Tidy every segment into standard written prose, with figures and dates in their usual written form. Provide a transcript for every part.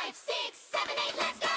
5, 6, 7, 8, let's go!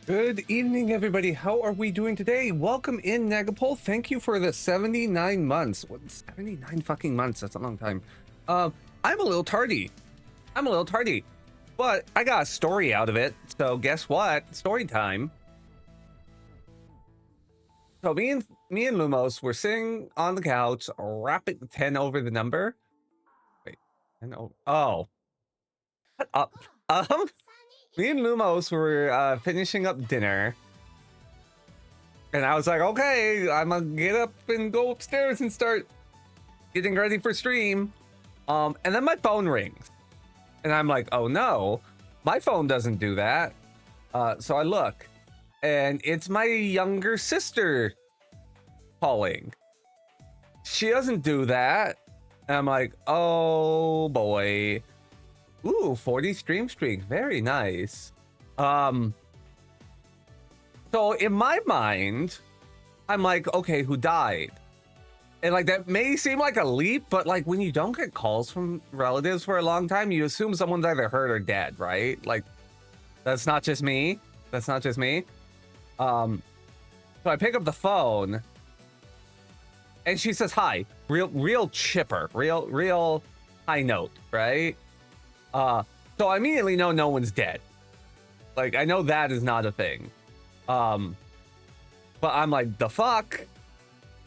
Good evening, everybody. How are we doing today? Welcome in, Nagapole. Thank you for the 79 months. What, 79 fucking months? That's a long time. I'm a little tardy. But I got a story out of it. So guess what? Story time. So me and Lumos were sitting on the couch, rapping 10 over the number. Wait, 10 over. Oh, shut up. Me and Lumos were finishing up dinner. And I was like, okay, I'm gonna get up and go upstairs and start getting ready for stream. And then my phone rings. And I'm like, oh no, my phone doesn't do that. So I look, and it's my younger sister calling. She doesn't do that. And I'm like, oh boy. Ooh, 40 stream streak. Very nice. So in my mind, I'm like, okay, who died? And like that may seem like a leap, but like when you don't get calls from relatives for a long time, you assume someone's either hurt or dead, right? Like that's not just me. So I pick up the phone and she says hi. Real chipper, real high note, right? So I immediately know no one's dead. Like I know that is not a thing. But I'm like, the fuck?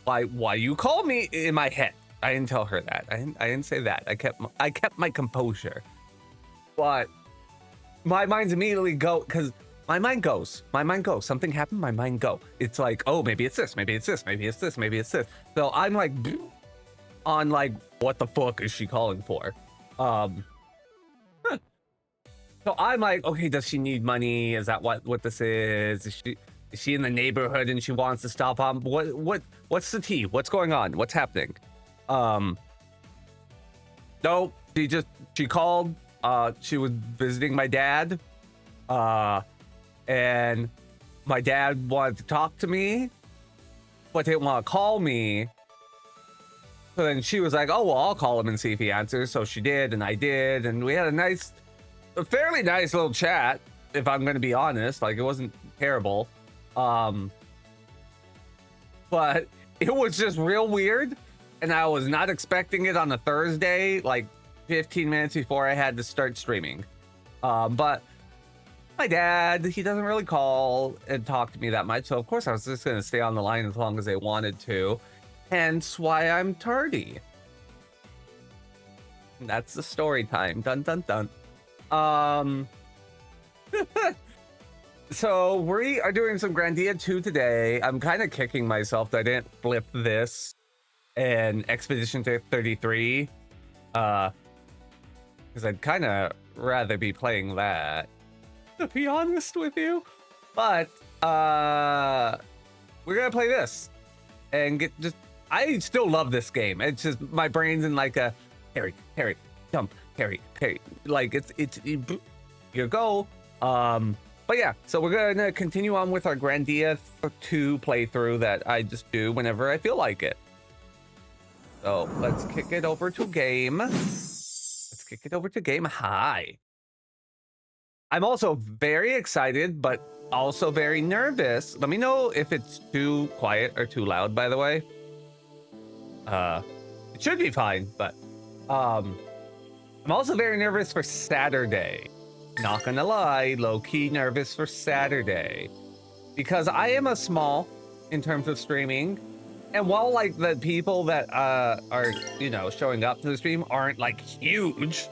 Why you call me? In my head, I didn't tell her that. I didn't say that. I kept my composure. But my mind's immediately because my mind goes. Something happened. My mind go. It's like, oh, maybe it's this. Maybe it's this. Maybe it's this. Maybe it's this. So I'm like, on like, what the fuck is she calling for? So I'm like, okay, does she need money? Is that what this is? Is she in the neighborhood and she wants to stop on? What's the tea? What's going on? What's happening? No, she called. She was visiting my dad. And my dad wanted to talk to me, but didn't want to call me. So then she was like, oh, well, I'll call him and see if he answers. So she did, and I did, and we had a fairly nice little chat, if I'm going to be honest. Like, it wasn't terrible. But it was just real weird, and I was not expecting it on a Thursday, like 15 minutes before I had to start streaming. But my dad, he doesn't really call and talk to me that much, so of course I was just going to stay on the line as long as they wanted to, hence why I'm tardy. And that's the story time. Dun dun dun. So we are doing some Grandia 2 today. I'm kind of kicking myself that I didn't flip this and Expedition 33. Because I'd kind of rather be playing that, to be honest with you. But we're gonna play this and I still love this game. It's just my brain's in like a parry, jump, parry. Like it's you go. But yeah, so we're gonna continue on with our Grandia 2 playthrough that I just do whenever I feel like it. So let's kick it over to game. Hi. I'm also very excited, but also very nervous. Let me know if it's too quiet or too loud, by the way. It should be fine, but I'm also very nervous for Saturday. Not gonna lie, low-key nervous for Saturday. Because I am a small in terms of streaming. And while like the people that are, you know, showing up to the stream aren't like huge,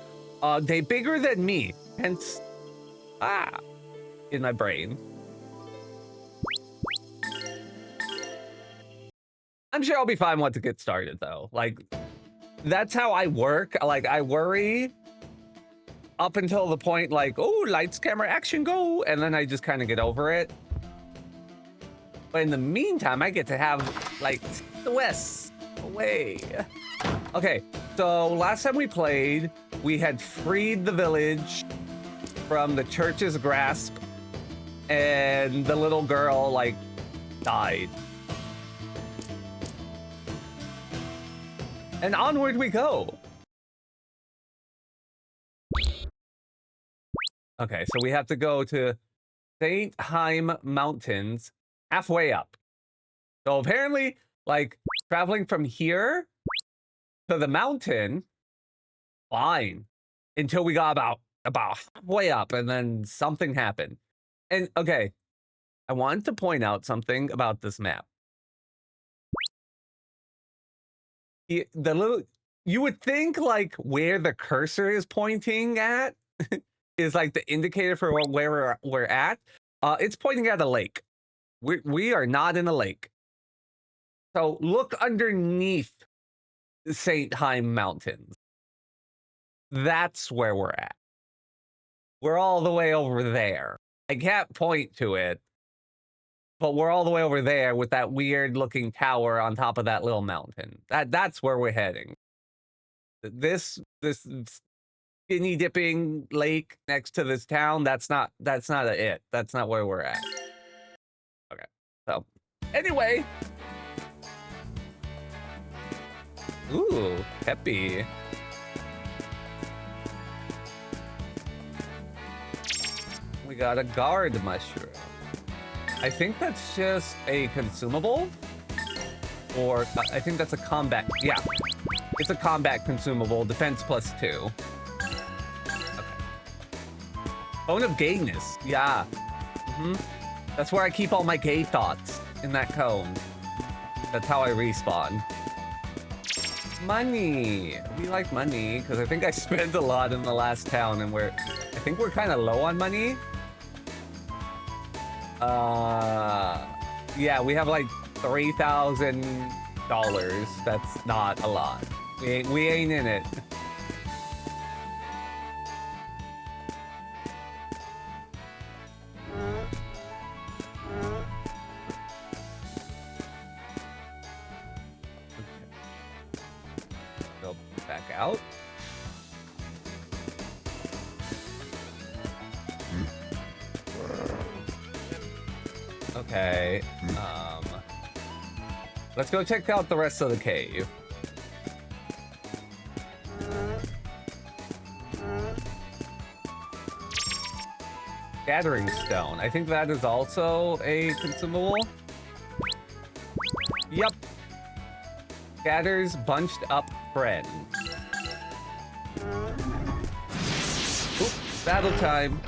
they bigger than me. Hence, in my brain. I'm sure I'll be fine once to get started though. Like, that's how I work. Like, I worry up until the point like, oh, lights, camera, action, go. And then I just kind of get over it. But in the meantime, I get to have like stress away. Okay, so last time we played, we had freed the village from the church's grasp, and the little girl like died. And onward we go. Okay, so we have to go to St. Heim Mountains halfway up. So apparently, like, traveling from here to the mountain, fine. Until we got about halfway up, and then something happened. And, okay, I wanted to point out something about this map. The little you would think, like, where the cursor is pointing at is, like, the indicator for where we're at. It's pointing at a lake. We are not in a lake. So look underneath the St. Heim Mountains. That's where we're at. We're all the way over there. I can't point to it, but we're all the way over there with that weird looking tower on top of that little mountain. That's where we're heading. This skinny dipping lake next to this town, that's not it. That's not where we're at. Okay. So, anyway. Ooh, peppy. We got a guard mushroom. I think that's just a consumable. Or I think that's a combat. Yeah. It's a combat consumable. Defense +2. Okay. Bone of gayness. Yeah. That's where I keep all my gay thoughts. In that cone. That's how I respawn. Money. We like money because I think I spent a lot in the last town, and I think we're kind of low on money. Yeah, we have like $3,000. That's not a lot. We ain't in it. Go back out. Okay. Let's go check out the rest of the cave. Gathering stone. I think that is also a consumable. Yep. Gathers bunched up friend. Oop, battle time.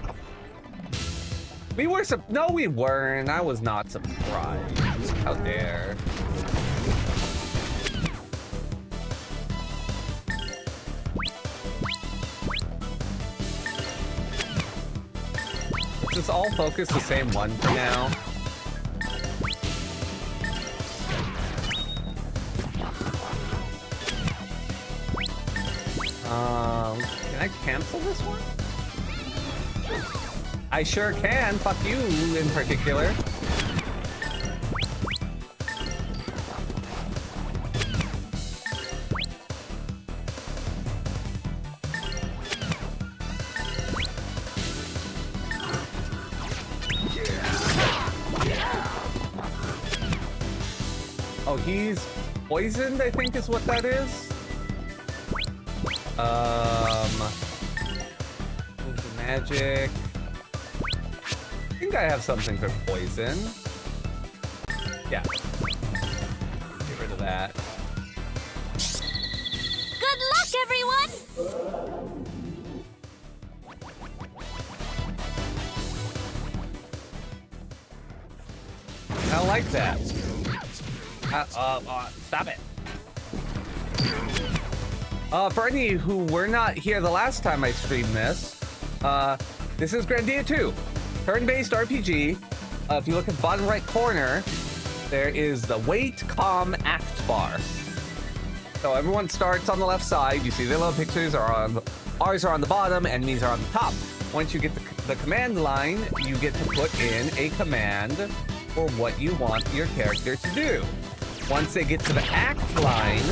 We were no, we weren't. I was not surprised. How dare. Let's just all focus the same one for now. Can I cancel this one? I sure can. Fuck you in particular. Oh, he's poisoned, I think is what that is. Magic. I think I have something for poison. Yeah. Get rid of that. Good luck, everyone! I don't like that. Stop it. For any who were not here the last time I streamed this, this is Grandia 2. Turn-based RPG. If you look at the bottom right corner, there is the wait, calm, act bar. So everyone starts on the left side. You see the little pictures are on, ours are on the bottom, enemies are on the top. Once you get the command line, you get to put in a command for what you want your character to do. Once they get to the act line,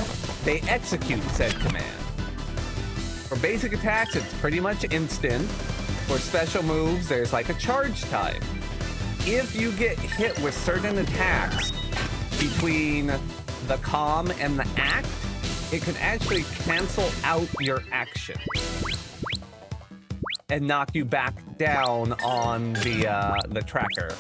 they execute said command. For basic attacks, it's pretty much instant. For special moves, there's like a charge time. If you get hit with certain attacks between the calm and the act, it can actually cancel out your action. and knock you back down on the tracker.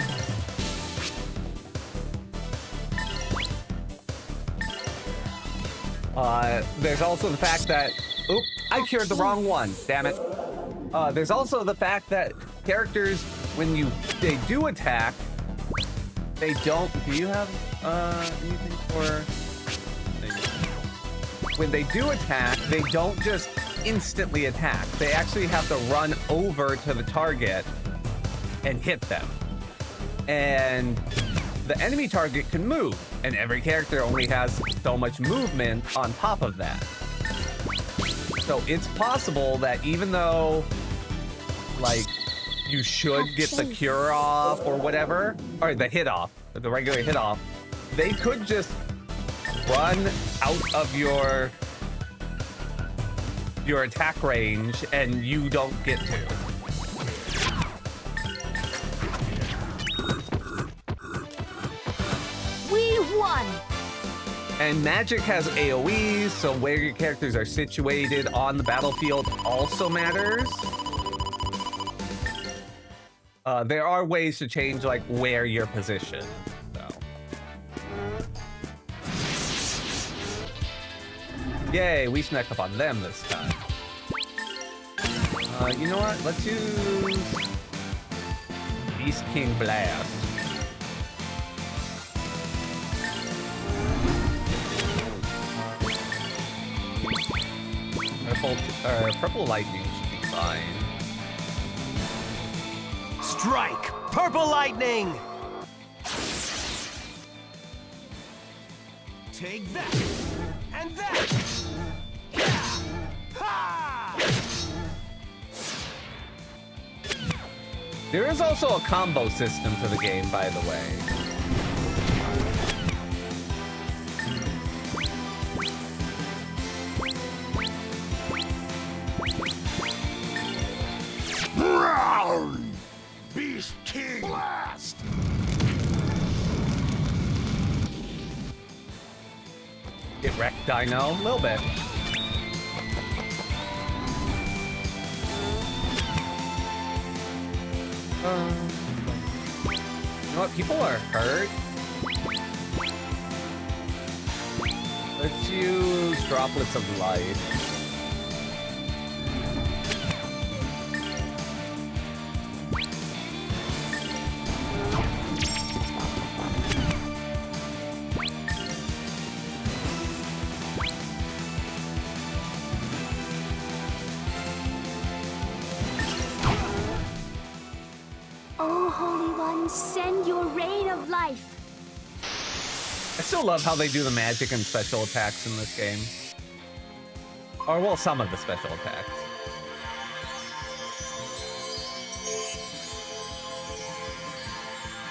There's also the fact that, oop, I cured the wrong one, damn it. There's also the fact that characters, when they do attack, they don't, do you have anything for? When they do attack, they don't just instantly attack. They actually have to run over to the target and hit them. And the enemy target can move, and every character only has so much movement on top of that. So it's possible that even though, like, you should get the cure off or whatever, or the hit off, the regular hit off, they could just run out of your attack range and you don't get to. We won! And magic has AoEs, so where your characters are situated on the battlefield also matters. There are ways to change, like, where you're positioned, so. Yay, we snuck up on them this time. You know what? Let's use Beast King Blast. Purple lightning should be fine. Strike! Purple lightning! Take that! And that! Ha! There is also a combo system to the game, by the way. Round! Beast King Blast! Get wrecked, Dino. A little bit. You know what? People are hurt. Let's use Droplets of Life. Oh, Holy One, send your rain of life. I still love how they do the magic and special attacks in this game. Or, well, some of the special attacks.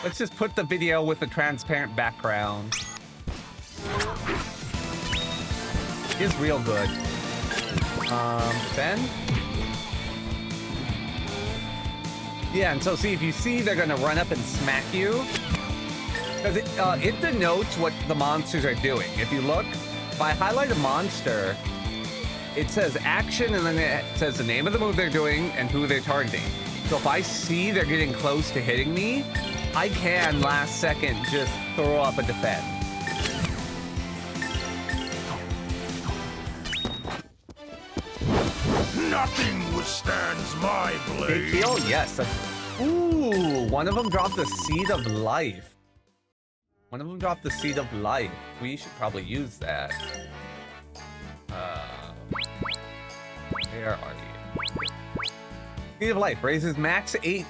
Let's just put the video with the transparent background. It's real good. Ben? Yeah, and so see, if you see, they're gonna run up and smack you. Because it denotes what the monsters are doing. If you look, if I highlight a monster, it says action, and then it says the name of the move they're doing and who they're targeting. So if I see they're getting close to hitting me, I can, last second, just throw up a defense. Nothing withstands my blade! Big heal? Yes. Ooh, one of them dropped the Seed of Life. One of them dropped the Seed of Life. We should probably use that. Where are you? Seed of Life raises max 8.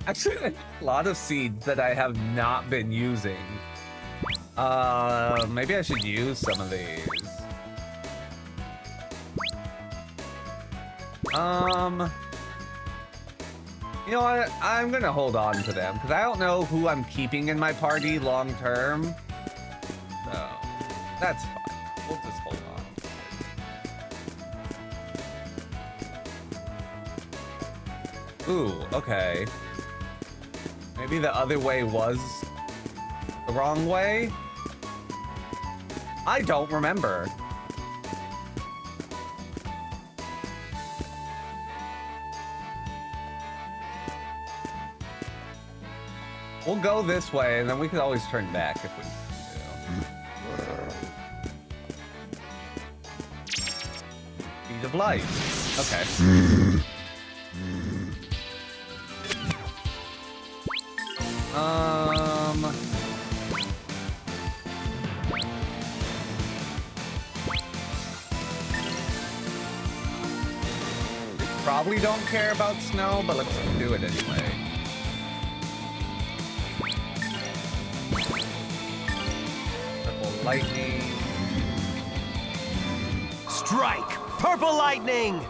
Actually, a lot of seeds that I have not been using. Maybe I should use some of these. You know what? I'm gonna hold on to them because I don't know who I'm keeping in my party long term. So that's fine. We'll just hold on. Ooh, okay. Maybe the other way was the wrong way? I don't remember. We'll go this way, and then we could always turn back if we need to. Speed of light. Okay. Probably don't care about snow, but let's do it anyway. Purple lightning. Strike! Purple lightning!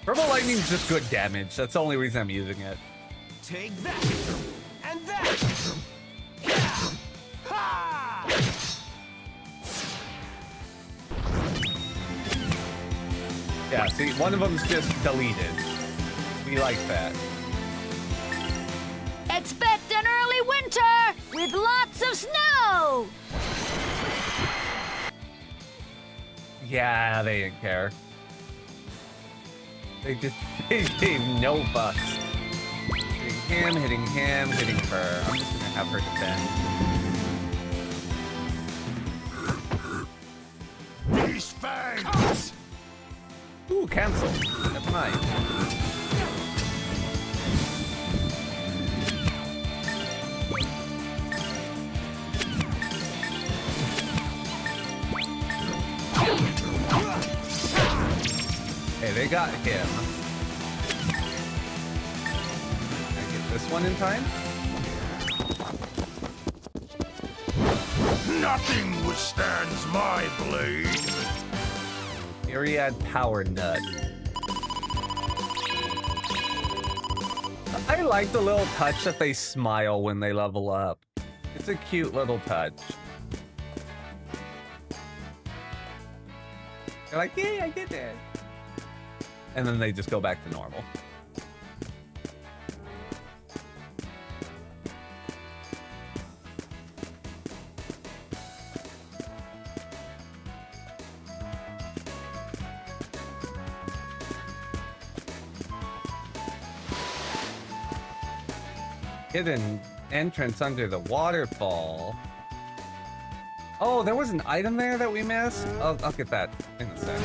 Purple lightning's just good damage. That's the only reason I'm using it. Take that! And that! Ha! Yeah, see, one of them's just deleted. We like that. Expect an early winter with lots of snow. Yeah, they didn't care. They gave no fucks. Hitting him, hitting her. I'm just gonna have her defend. Beast fangs! Ooh, cancel. Never mind. Hey, they got him. Can I get this one in time? Nothing withstands my blade. Myriad Power Nut. I like the little touch that they smile when they level up. It's a cute little touch. They're like, yay, I did it. And then they just go back to normal. Hidden entrance under the waterfall. Oh, there was an item there that we missed? I'll get that in a sec.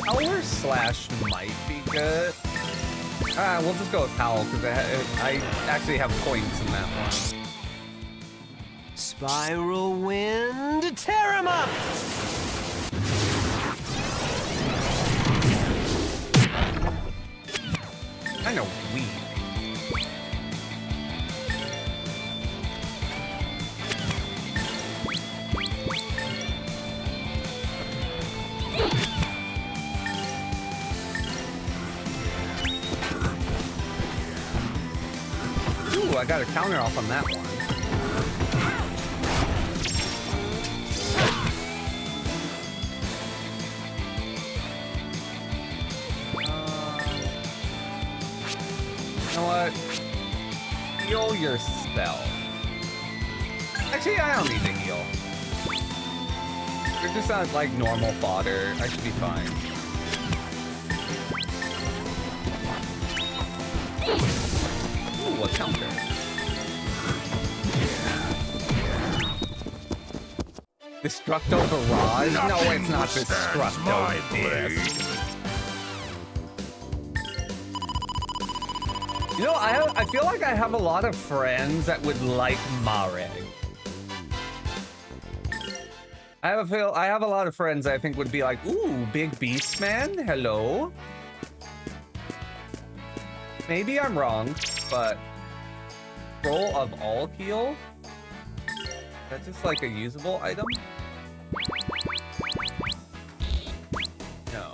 Power Slash might be good. We'll just go with Howl because I actually have points in that one. Spiral wind, tear him up! Kind of weak. Ooh, I got a counter off on that one. You know what? Heal yourself. Actually, I don't need to heal. You're just not like normal fodder. I should be fine. Ooh, a counter. Destructo Barrage? No, it's not Destructo. Yes. You know, I feel like I have a lot of friends that would like Mareg. I have a lot of friends I think would be like, ooh, big beast man, hello. Maybe I'm wrong, but Scroll of All Heal? That's just like a usable item? No.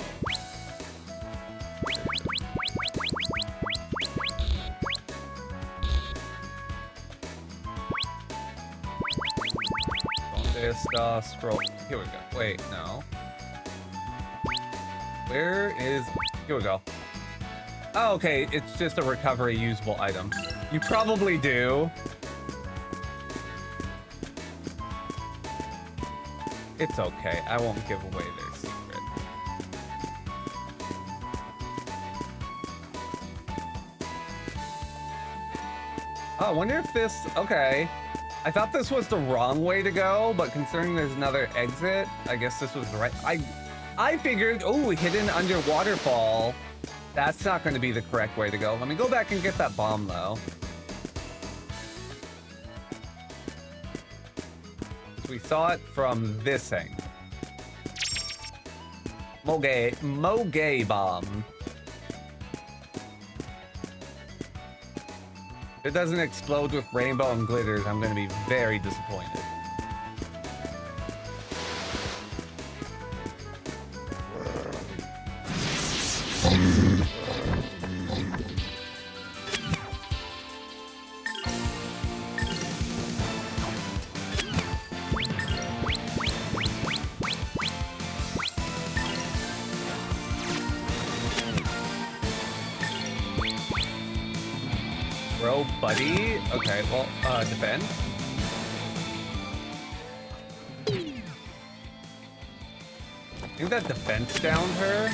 Scroll. Here we go. Wait, no. Where is... Here we go. Oh, okay. It's just a recovery usable item. You probably do. It's okay. I won't give away their secret. Oh, I wonder if this... Okay. I thought this was the wrong way to go, but considering there's another exit, I guess this was the right... I figured, oh, hidden under waterfall. That's not going to be the correct way to go. Let me go back and get that bomb, though. We saw it from this angle. Moge bomb. If it doesn't explode with rainbow and glitters, I'm going to be very disappointed. Bro, buddy. Okay, well, defend. I think that defense downed her.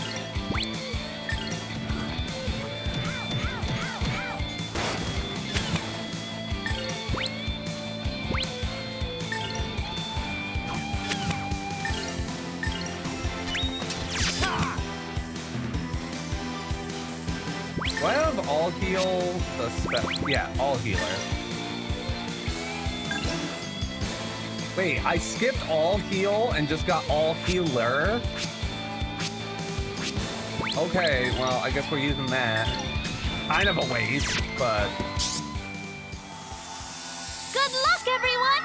Do I have all heal the spell? Yeah, all healer. Wait, I skipped all heal and just got all healer? Okay, well, I guess we're using that. Kind of a waste, but... Good luck, everyone!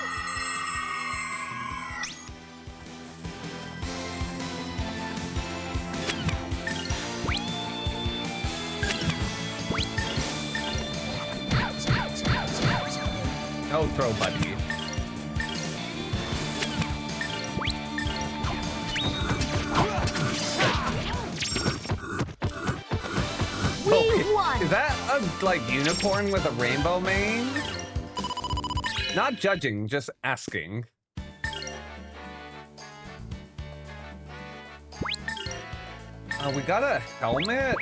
No throw, buddy. We won! Is that a, like, unicorn with a rainbow mane? Not judging, just asking. We got a helmet?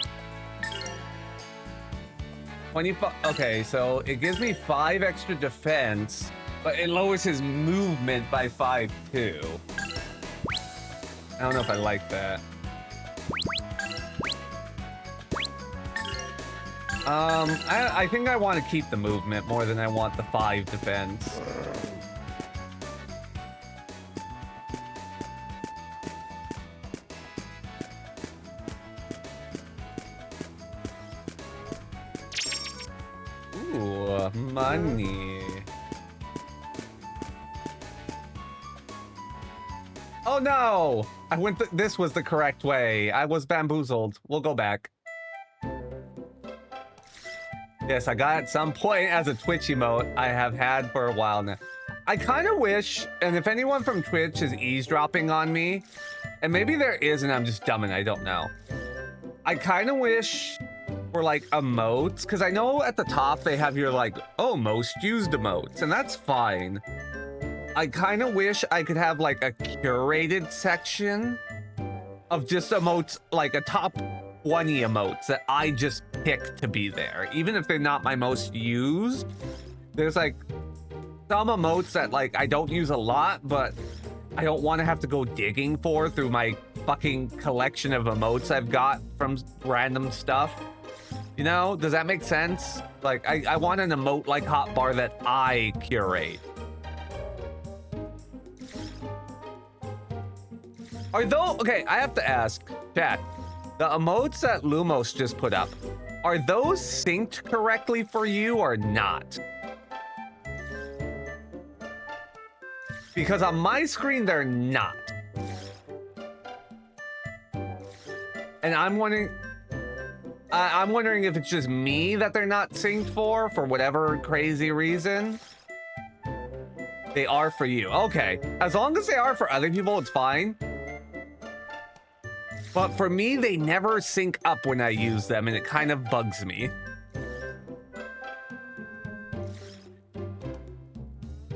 25. Okay, so it gives me 5 extra defense, but it lowers his movement by 5 too. I don't know if I like that. I think I want to keep the movement more than I want the 5 defense. Ooh, money. Oh no! I went. This was the correct way. I was bamboozled. We'll go back. Yes, I got at some point as a Twitch emote I have had for a while now. I kind of wish, and if anyone from Twitch is eavesdropping on me, and maybe there is and I'm just dumb and I don't know. I kind of wish for like emotes, because I know at the top they have your like, oh, most used emotes, and that's fine. I kind of wish I could have like a curated section of just emotes, like a top 20 emotes that I just pick to be there, even if they're not my most used. There's like some emotes that like I don't use a lot, but I don't want to have to go digging for through my fucking collection of emotes I've got from random stuff. You know, does that make sense? Like I want an emote like hotbar that I curate. Are those okay? I have to ask, chat. The emotes that Lumos just put up, are those synced correctly for you or not? Because on my screen, they're not. And I'm wondering if it's just me that they're not synced for whatever crazy reason. They are for you. Okay. As long as they are for other people, it's fine. But for me, they never sync up when I use them, and it kind of bugs me.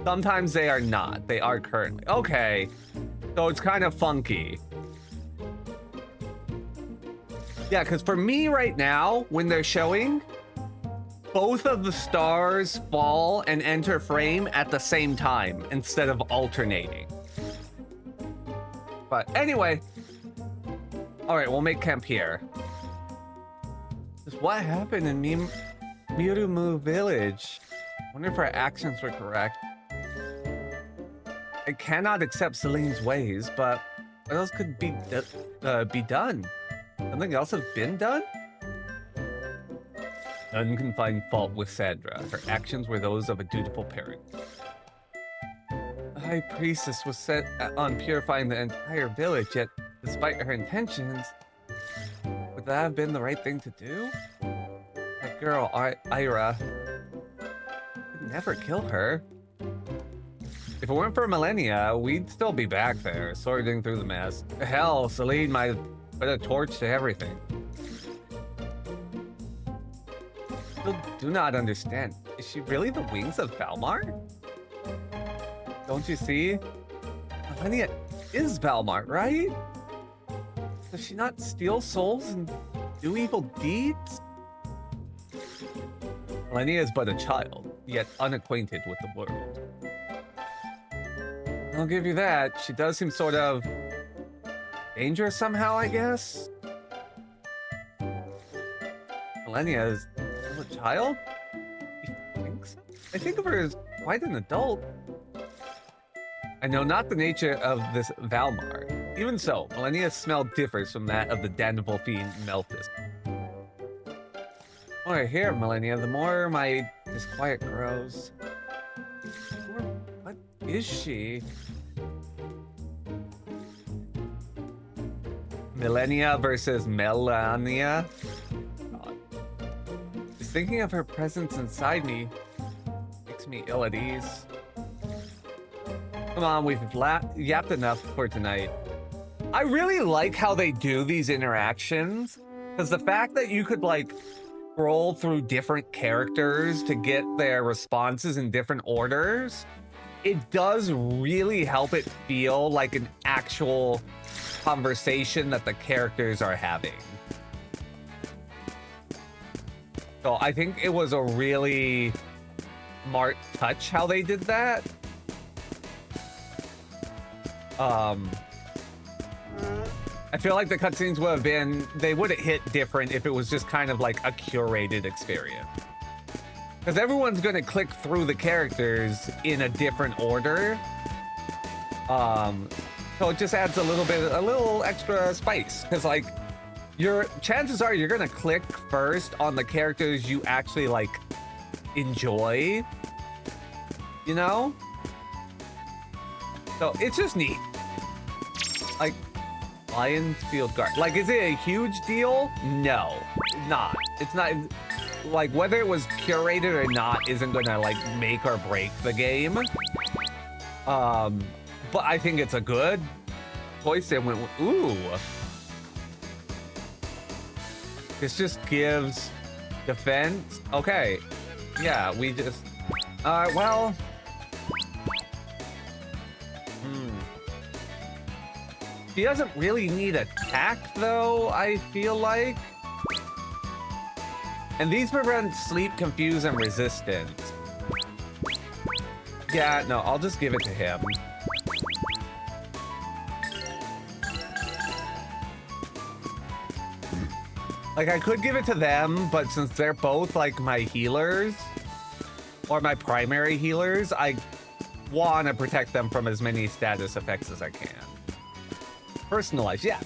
Sometimes they are not. They are currently. Okay. So it's kind of funky. Yeah, because for me right now, when they're showing, both of the stars fall and enter frame at the same time instead of alternating. But anyway, all right, we'll make camp here. Just what happened in Mirumu Village? Wonder if our actions were correct. I cannot accept Celine's ways, but what else could be done? Something else has been done? None can find fault with Sandra. Her actions were those of a dutiful parent. The High Priestess was set on purifying the entire village, yet despite her intentions, would that have been the right thing to do? That girl, Ira, would never kill her. If it weren't for Millennia, we'd still be back there, sorting through the mess. Hell, Celine might put a torch to everything. Still do not understand. Is she really the wings of Valmar? Don't you see? Millennia is Valmar, right? Does she not steal souls and do evil deeds? Millennia is but a child, yet unacquainted with the world. I'll give you that. She does seem sort of dangerous somehow, I guess. Millennia is still a child? You think so? I think of her as quite an adult. I know not the nature of this Valmar. Even so, Millennia's smell differs from that of the damnable fiend Melphis. The more I hear of Millennia, the more my disquiet grows. What is she? Millennia versus Melania? God. Just thinking of her presence inside me makes me ill at ease. Come on, we've yapped enough for tonight. I really like how they do these interactions, because the fact that you could like scroll through different characters to get their responses in different orders, it does really help it feel like an actual conversation that the characters are having. So I think it was a really smart touch how they did that. I feel like the cutscenes would have been, they would have hit different if it was just kind of like a curated experience. Because everyone's going to click through the characters in a different order. So it just adds a little extra spice. Because like, your chances are you're going to click first on the characters you actually like enjoy. You know? So it's just neat. Like, Lion's Field Guard. Like, is it a huge deal? No, not. It's not. Like, whether it was curated or not isn't gonna like make or break the game. But I think it's a good choice. And went, ooh, this just gives defense. Okay, yeah, we just. Well. She doesn't really need attack, though, I feel like. And these prevent sleep, confuse, and resistance. Yeah, no, I'll just give it to him. Like, I could give it to them, but since they're both, like, my healers, or my primary healers, I want to protect them from as many status effects as I can. Personalized, yeah.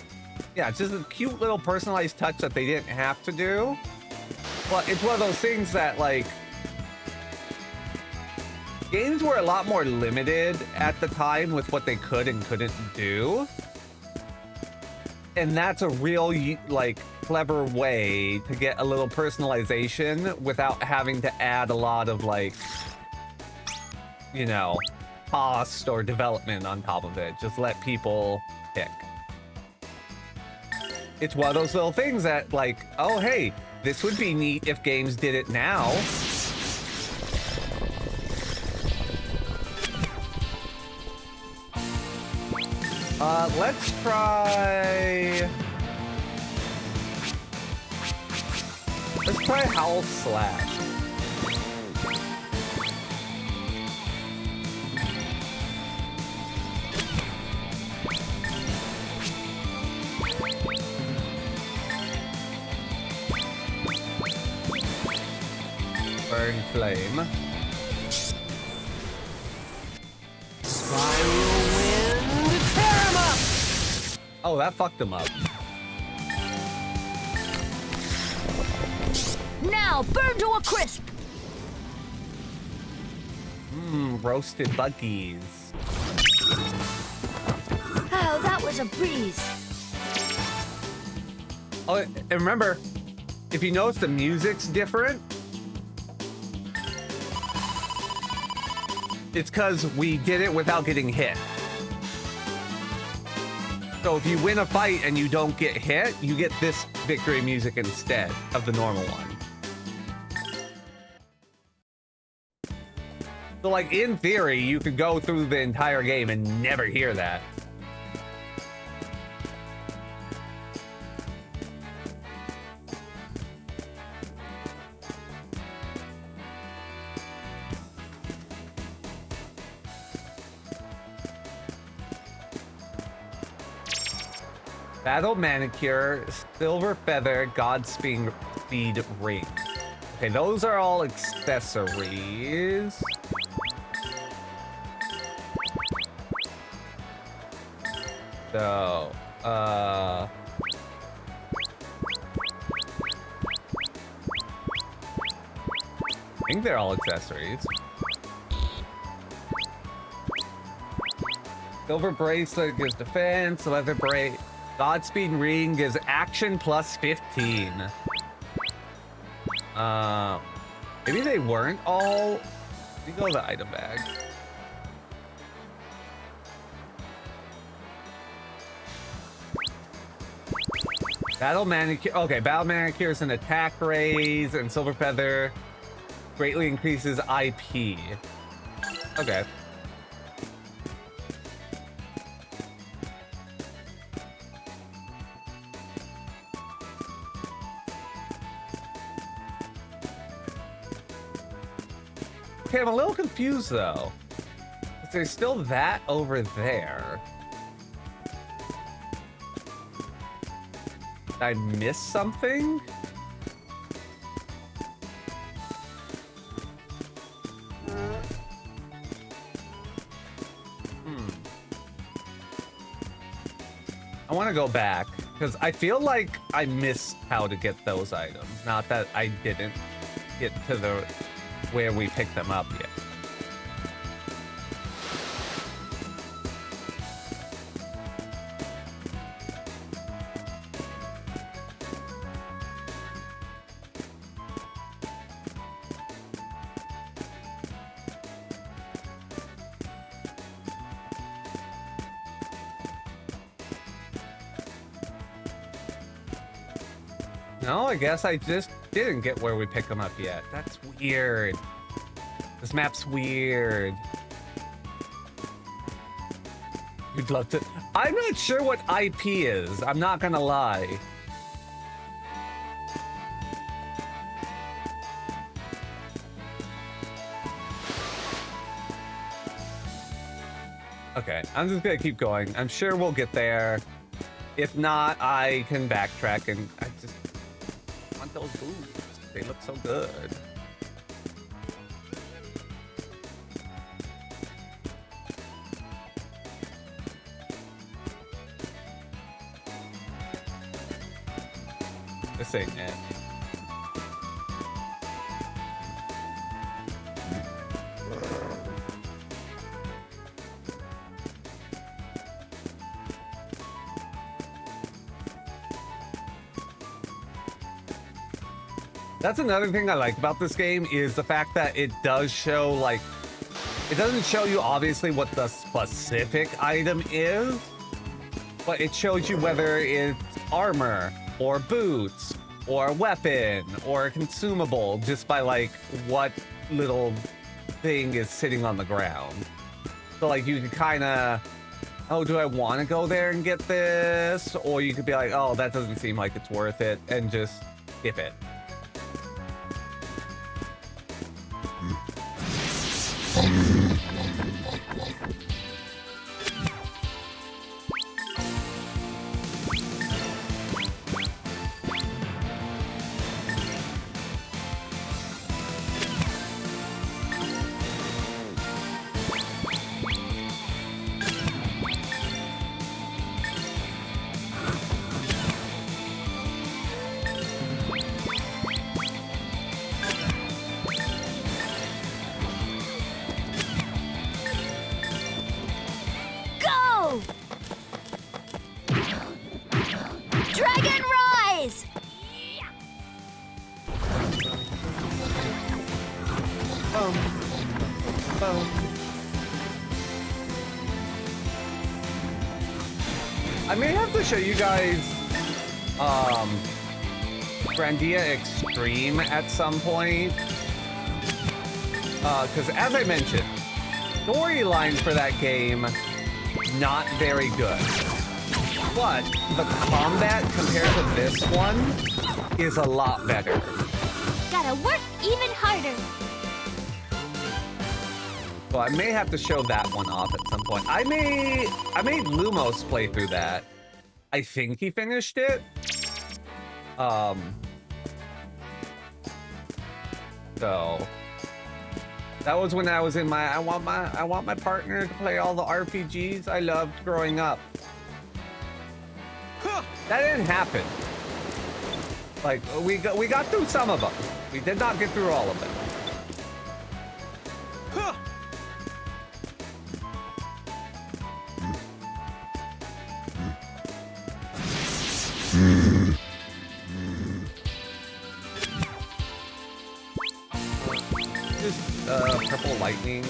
Yeah, it's just a cute little personalized touch that they didn't have to do. But it's one of those things that, like, games were a lot more limited at the time with what they could and couldn't do. And that's a real, like, clever way to get a little personalization without having to add a lot of, like, you know, cost or development on top of it. Just let people pick. It's one of those little things that, like, oh, hey, this would be neat if games did it now. Let's try... Let's try Howl Slash. Burn Flame. Spiral Wind, tear him up! Oh, that fucked him up. Now burn to a crisp. Roasted buggies. Oh, that was a breeze. Oh, and remember, if you notice the music's different, it's because we did it without getting hit. So if you win a fight and you don't get hit, you get this victory music instead of the normal one. So like in theory, you could go through the entire game and never hear that. Battle Manicure, Silver Feather, Godspeed Ring. Okay, those are all accessories. So, I think they're all accessories. Silver Bracelet gives defense, Leather Bracelet. Godspeed Ring gives action plus 15. Maybe they weren't all... Let me go to the item bag. Battle Manicure. Okay, Battle Manicure is an attack raise, and Silver Feather greatly increases IP. Okay. Okay, I'm a little confused though. There's still that over there. Did I miss something? I want to go back because I feel like I missed how to get those items. Not that I didn't get to the where we picked them up yet. No, I guess I just didn't get where we pick them up yet. That's weird. This map's weird. You'd love to... I'm not sure what IP is. I'm not gonna lie. Okay, I'm just gonna keep going. I'm sure we'll get there. If not, I can backtrack, and I just want those boots. They look so good. This ain't it. That's another thing I like about this game is the fact that it does show, like, it doesn't show you obviously what the specific item is, but it shows you whether it's armor or boots or a weapon or a consumable just by like what little thing is sitting on the ground. So like you can kind of oh, do I want to go there and get this? Or you could be like, oh, that doesn't seem like it's worth it, and just skip it. Go! Dragon Rise! I may have to show you guys Grandia Extreme at some point. Because as I mentioned, storyline for that game, not very good. But the combat compared to this one is a lot better. Gotta work even harder. So I may have to show that one off at some point. I made Lumos play through that. I think he finished it. So that was when I was in my I want my partner to play all the RPGs I loved growing up. That didn't happen. Like we got through some of them. We did not get through all of them. Just purple lightning.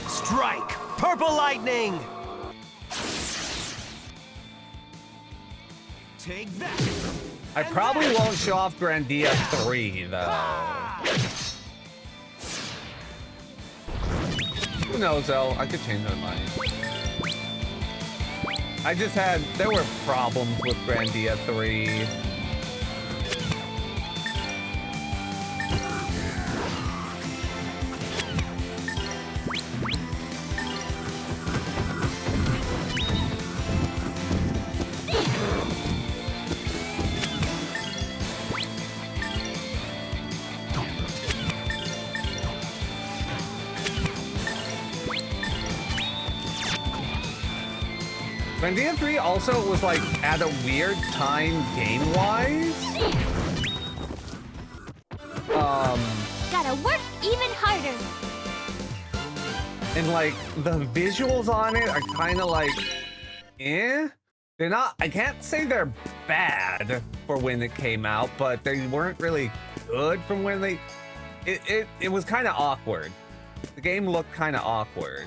Strike! Purple lightning! Take that! I probably won't show off Grandia 3 though. Who knows though? I could change my mind. There were problems with Grandia 3. Grandia 3 also was like at a weird time game-wise. Gotta work even harder. And like the visuals on it are kind of like, eh? They're not, I can't say they're bad for when it came out, but they weren't really good from when they, it was kind of awkward. The game looked kind of awkward.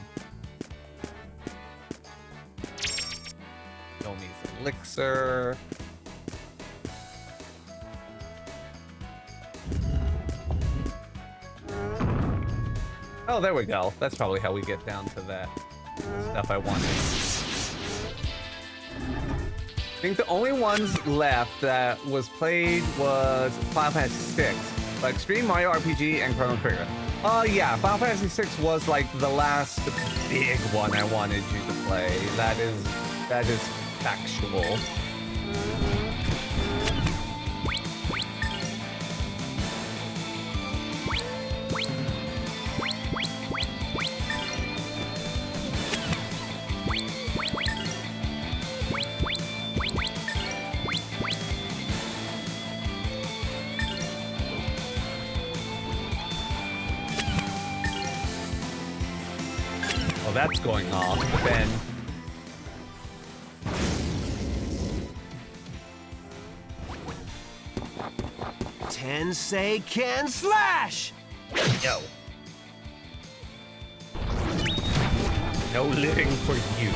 Don't need some elixir. Oh, there we go. That's probably how we get down to that stuff I wanted. I think the only ones left that was played was Final Fantasy VI, but Extreme Mario RPG and Chrono Trigger. Yeah, Final Fantasy VI was like the last big one I wanted you to play. That is factual. Oh, that's going off, Ben. Tensei can slash! No. No living for you.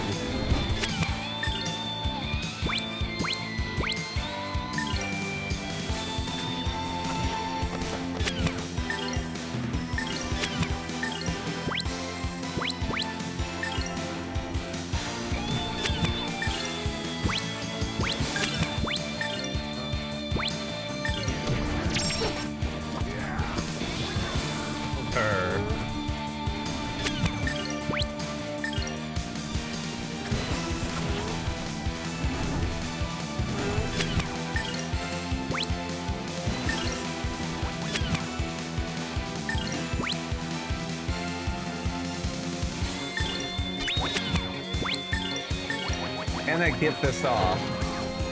Can I get this off?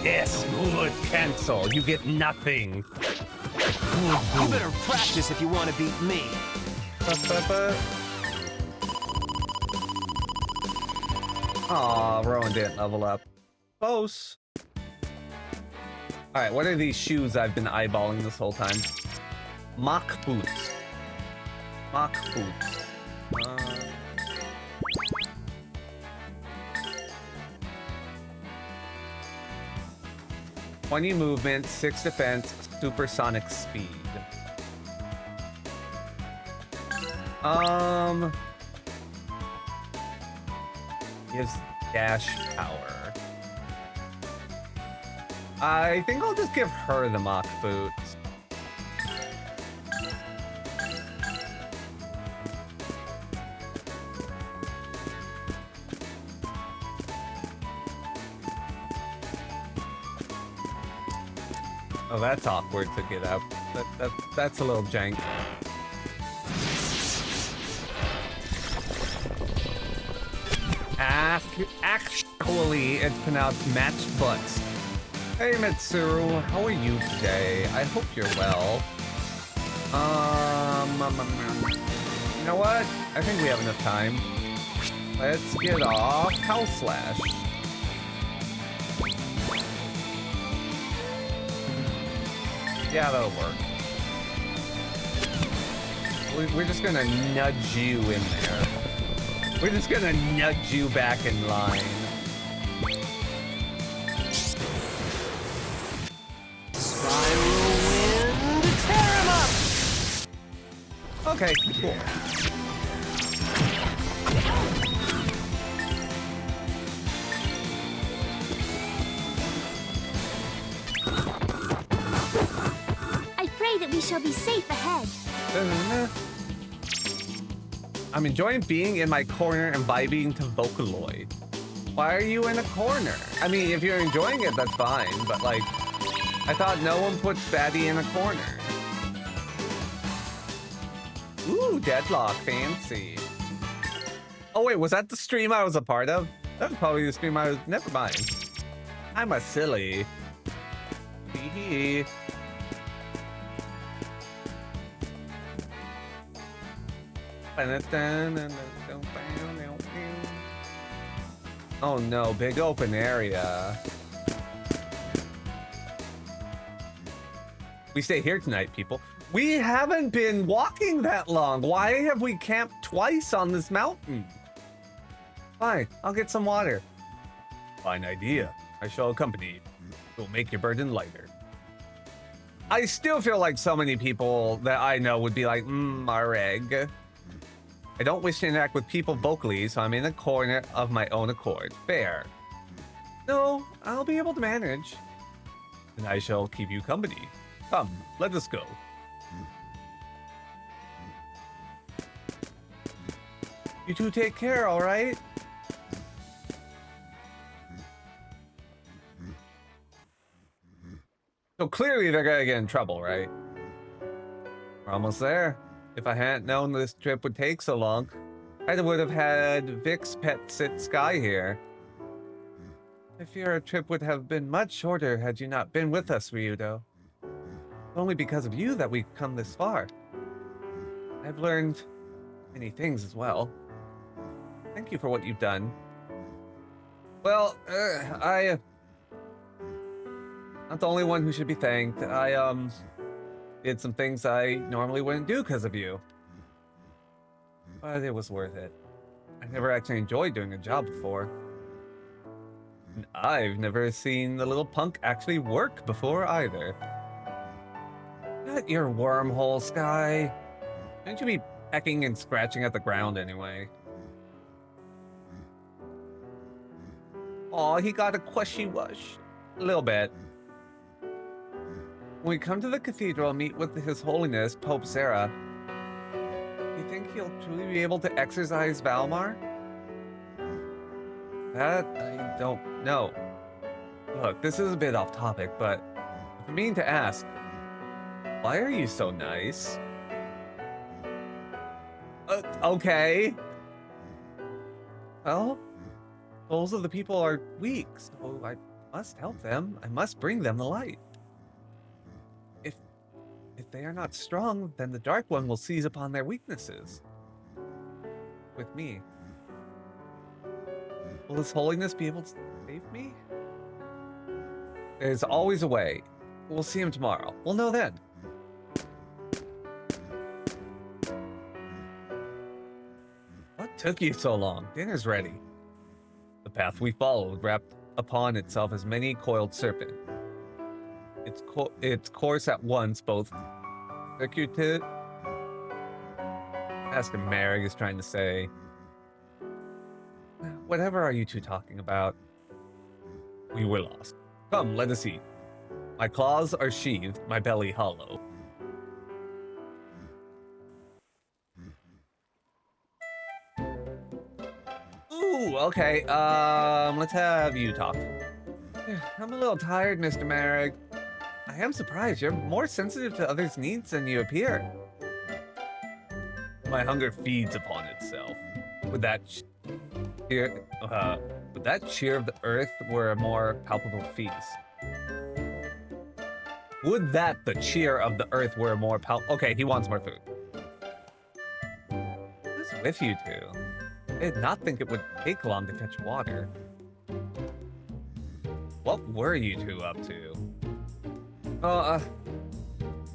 Yes, good. Cancel. You get nothing. You better practice if you want to beat me. Aw, Rowan didn't level up. Close. Alright, what are these shoes I've been eyeballing this whole time? Mock boots. Mock boots. 20 movement, 6 defense, supersonic speed. Gives dash power. I think I'll just give her the mock boots. Oh, that's awkward to get up. That's a little jank. Actually, it's pronounced matched butts. Hey, Mitsuru, how are you today? I hope you're well. You know what? I think we have enough time. Let's get off House Slash. Yeah, that'll work. We're just gonna nudge you in there. We're just gonna nudge you back in line. Spiral wind, tear him up! Okay, cool. I pray that we shall be safe ahead. I'm enjoying being in my corner and vibing to Vocaloid. Why are you in a corner? I mean, if you're enjoying it, that's fine, but like, I thought no one puts Batty in a corner. Ooh, Deadlock, fancy. Oh wait, was that the stream I was a part of? That was probably the stream I was, never mind. I'm a silly. Hee hee. Oh no, big open area. We stay here tonight, people. We haven't been walking that long. Why have we camped twice on this mountain? Fine, I'll get some water. Fine idea. I shall accompany you. It will make your burden lighter. I still feel like so many people that I know would be like, Mareg. I don't wish to interact with people vocally, so I'm in a corner of my own accord. Fair. No, I'll be able to manage. And I shall keep you company. Come, let us go. You two take care, all right? So clearly they're gonna get in trouble, right? We're almost there. If I hadn't known this trip would take so long, I would have had Vic's pet sit Sky here. I fear our trip would have been much shorter had you not been with us, Ryudo. Only because of you that we've come this far. I've learned many things as well. Thank you for what you've done. Well, I... not the only one who should be thanked. I, did some things I normally wouldn't do because of you. But it was worth it. I never actually enjoyed doing a job before. And I've never seen the little punk actually work before either. Not your wormhole, Sky. Shouldn't you be pecking and scratching at the ground anyway? Aw, he got a quishy wush. A little bit. When we come to the cathedral and meet with His Holiness, Pope Sarah, You think he'll truly be able to exercise Valmar? That I don't know. Look, this is a bit off topic, but I mean to ask, why are you so nice? Okay. Well, souls of the people are weak, so I must help them. I must bring them the light. If they are not strong, then the Dark One will seize upon their weaknesses. With me. Will His Holiness be able to save me? There's always a way. We'll see him tomorrow. We'll know then. What took you so long? Dinner's ready. The path we followed wrapped upon itself as many coiled serpent. Its course at once both circuited. Master Merrick is trying to say, whatever are you two talking about? We were lost. Come, let us eat. My claws are sheathed, my belly hollow. Ooh, okay. Let's have you talk. I'm a little tired, Mr. Merrick. I am surprised. You're more sensitive to others' needs than you appear. My hunger feeds upon itself. Would that cheer of the earth were a more palpable feast? Would that the cheer of the earth were a more Okay, he wants more food. What's with you two? I did not think it would take long to fetch water. What were you two up to? Oh,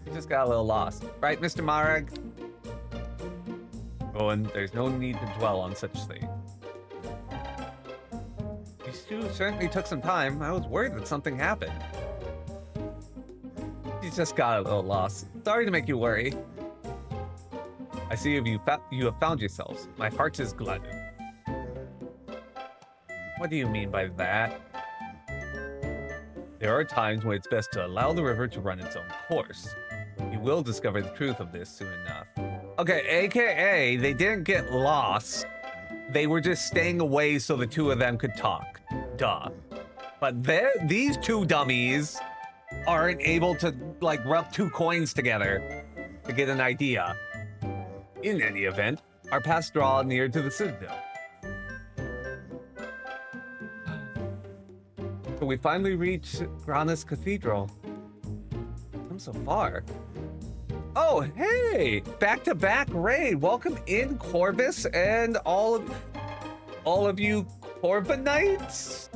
we just got a little lost. Right, Mr. Marag? Oh, and there's no need to dwell on such things. These two certainly took some time. I was worried that something happened. You just got a little lost. Sorry to make you worry. I see you have found yourselves. My heart is glutted. What do you mean by that? There are times when it's best to allow the river to run its own course. You will discover the truth of this soon enough. Okay, AKA, they didn't get lost. They were just staying away so the two of them could talk. Duh. But these two dummies aren't able to, like, rub two coins together to get an idea. In any event, our paths draw near to the Citadel. So we finally reached Grandia's Cathedral. Come so far. Oh, hey! Back-to-back raid. Welcome in, Corvus, and all of you Corbinites?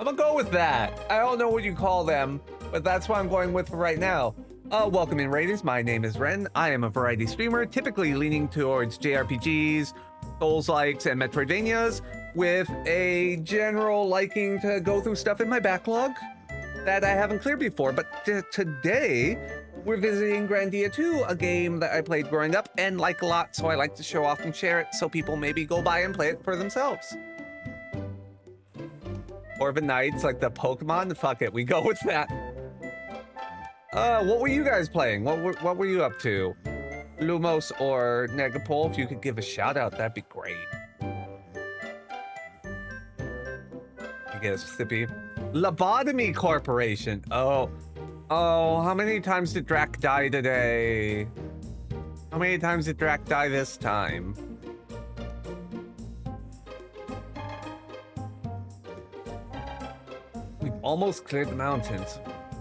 I'm gonna go with that. I don't know what you call them, but that's what I'm going with for right now. Welcome in, Raiders. My name is Ren. I am a variety streamer, typically leaning towards JRPGs, Souls-likes, and Metroidvanias, with a general liking to go through stuff in my backlog that I haven't cleared before. But today, we're visiting Grandia 2, a game that I played growing up and like a lot, so I like to show off and share it so people maybe go by and play it for themselves. Orban Knights, like the Pokemon? Fuck it, we go with that. What were you guys playing? What were you up to? Lumos or Negapol, if you could give a shout out, that'd be great. I guess Sippy. Lobotomy Corporation. Oh, how many times did Drac die today? How many times did Drac die this time? We've almost cleared the mountains.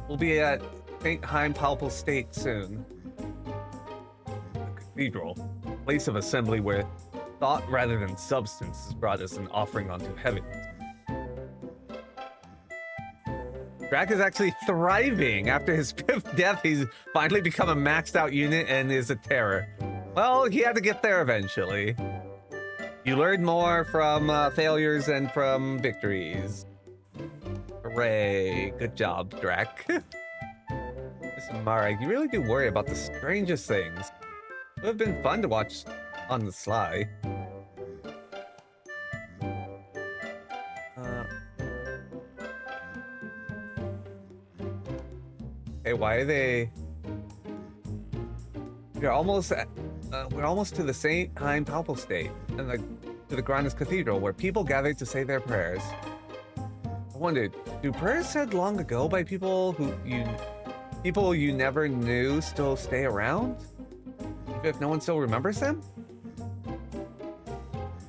We'll be at St. Heimdall's State soon. The cathedral, place of assembly where thought rather than substance has brought us an offering onto heaven. Drac is actually thriving. After his 5th death, he's finally become a maxed out unit and is a terror. Well, he had to get there eventually. You learn more from failures than from victories. Hooray. Good job, Drac. Listen, Mara, you really do worry about the strangest things. It would have been fun to watch on the sly. Hey, why are they... You're almost We're almost to the St. Hein Papal State, and to the Grandia Cathedral, where people gather to say their prayers. I wondered, do prayers said long ago by people you never knew still stay around? Even if no one still remembers them?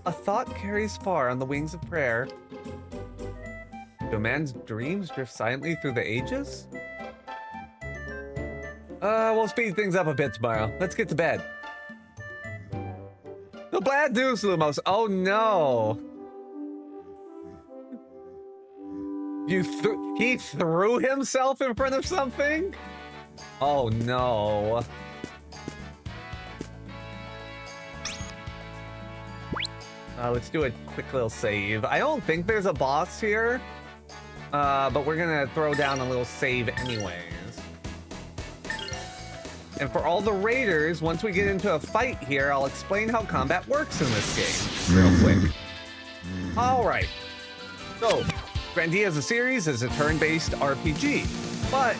A thought carries far on the wings of prayer. Do a man's dreams drift silently through the ages? We'll speed things up a bit tomorrow. Let's get to bed. The bad news, Lumos. Oh no. He threw himself in front of something? Oh no. Let's do a quick little save. I don't think there's a boss here, but we're gonna throw down a little save anyways. And for all the raiders, once we get into a fight here, I'll explain how combat works in this game real quick. All right. So, Grandia as a series is a turn-based RPG, but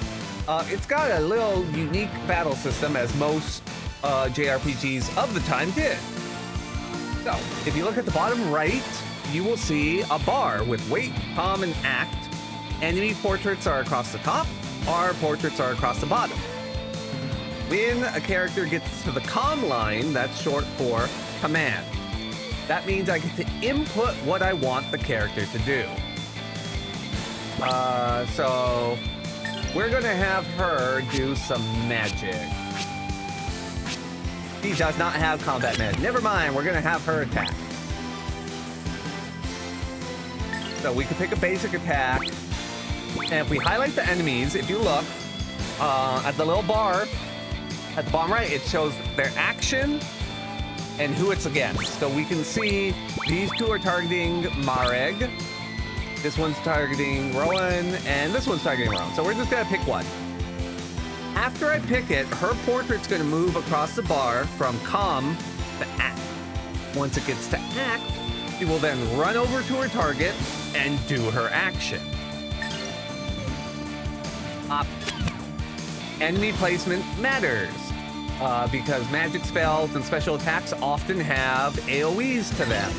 it's got a little unique battle system, as most JRPGs of the time did. So, if you look at the bottom right, you will see a bar with wait, calm, and act. Enemy portraits are across the top. Our portraits are across the bottom. When a character gets to the calm line, that's short for command. That means I get to input what I want the character to do. So we're gonna have her do some magic. She does not have combat magic. Never mind, we're gonna have her attack. So we can pick a basic attack. And if we highlight the enemies, if you look at the little bar at the bottom right, it shows their action and who it's against. So we can see these two are targeting Mareg, this one's targeting Rowan, and this one's targeting Rowan. So we're just gonna pick one. After I pick it, her portrait's gonna move across the bar from calm to act. Once it gets to act, she will then run over to her target and do her action. Enemy placement matters because magic spells and special attacks often have AoEs to them.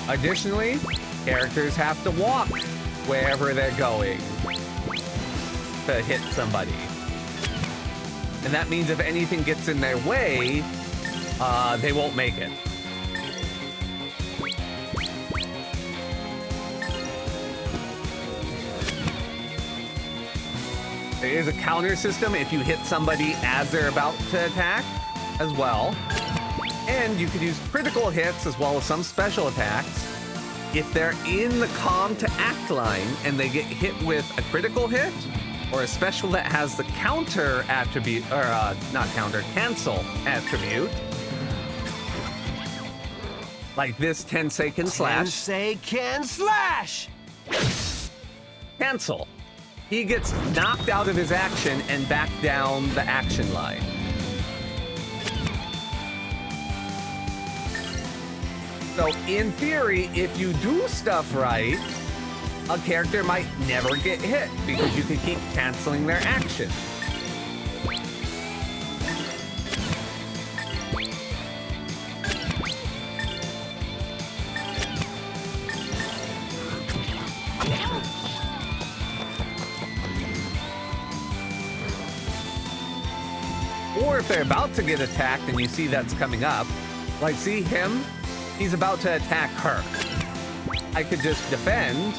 Additionally, characters have to walk wherever they're going to hit somebody. And that means if anything gets in their way, they won't make it. There is a counter system if you hit somebody as they're about to attack as well. And you could use critical hits as well as some special attacks. If they're in the calm to act line and they get hit with a critical hit or a special that has the counter attribute, or not counter, cancel attribute, like this Tensei can slash. Tensei can slash! Cancel. He gets knocked out of his action and back down the action line. So in theory, if you do stuff right, a character might never get hit because you can keep canceling their action. Or if they're about to get attacked and you see that's coming up, like see him, he's about to attack her. I could just defend.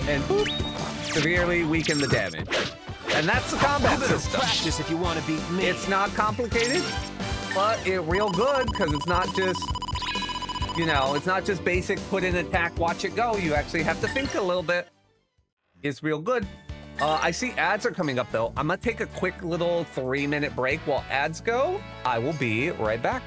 And boop, severely weaken the damage. And that's the combat system. Practice if you want to beat me. It's not complicated, but it's real good because it's not just, you know, it's not just basic put in attack, watch it go. You actually have to think a little bit. It's real good. I see ads are coming up though. I'm gonna take a quick little 3-minute break while ads go. I will be right back.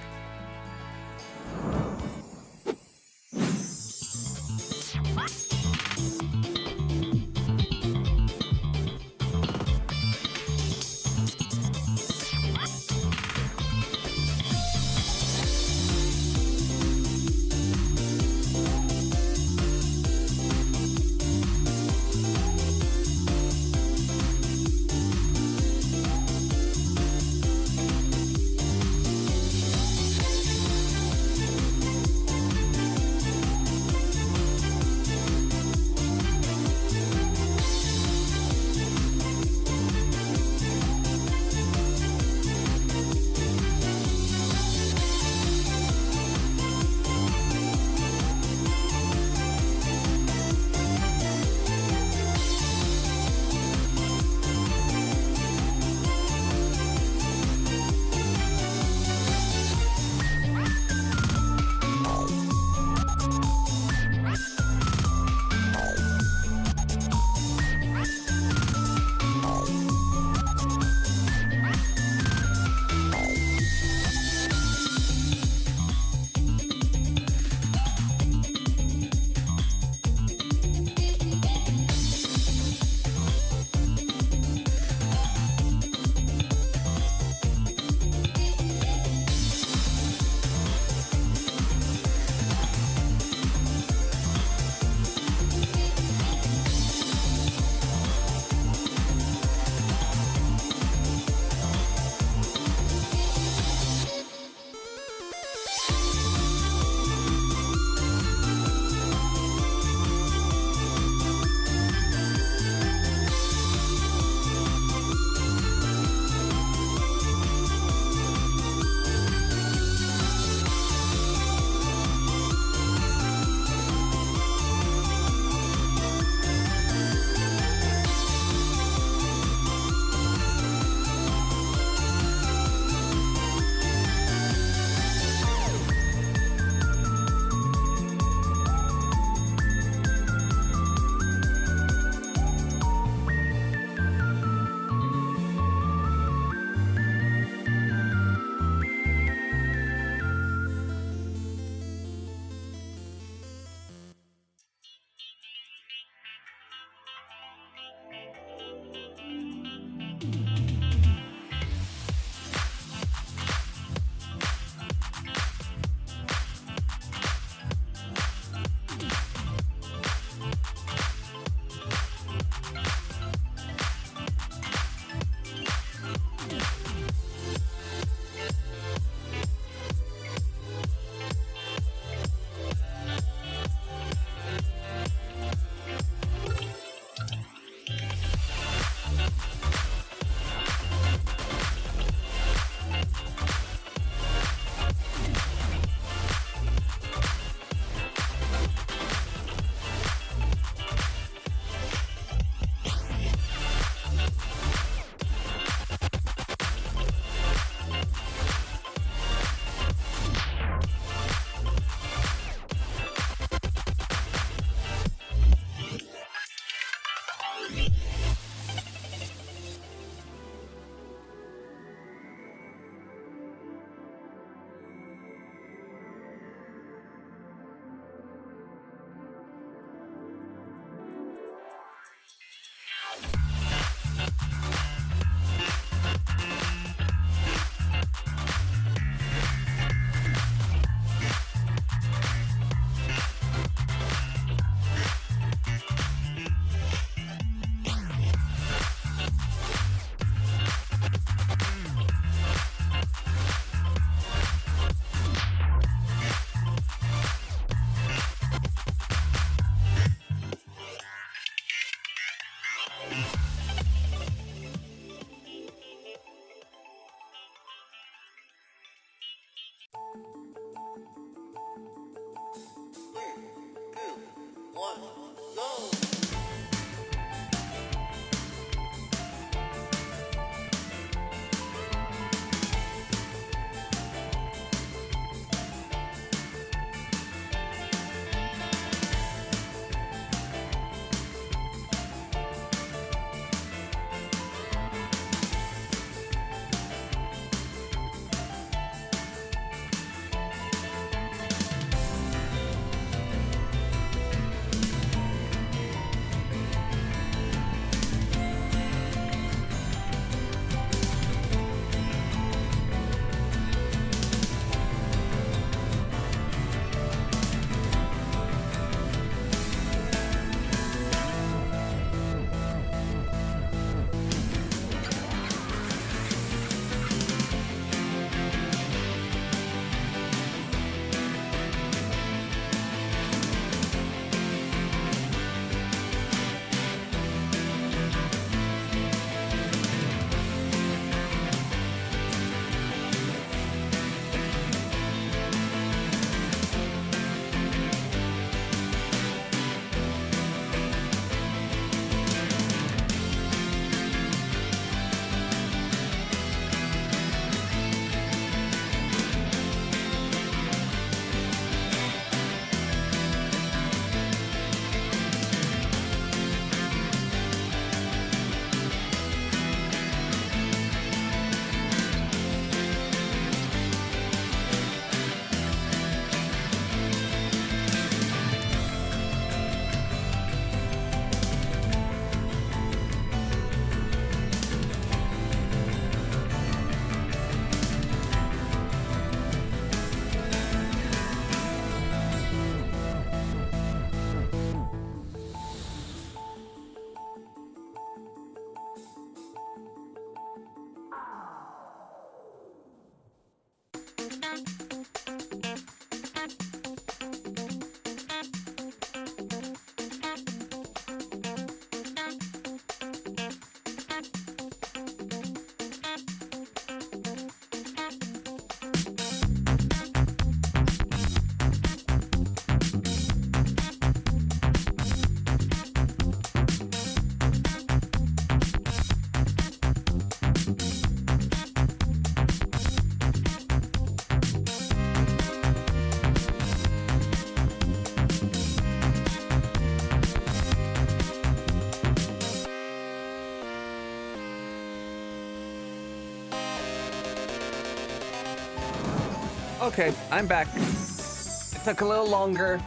Okay, I'm back. It took a little longer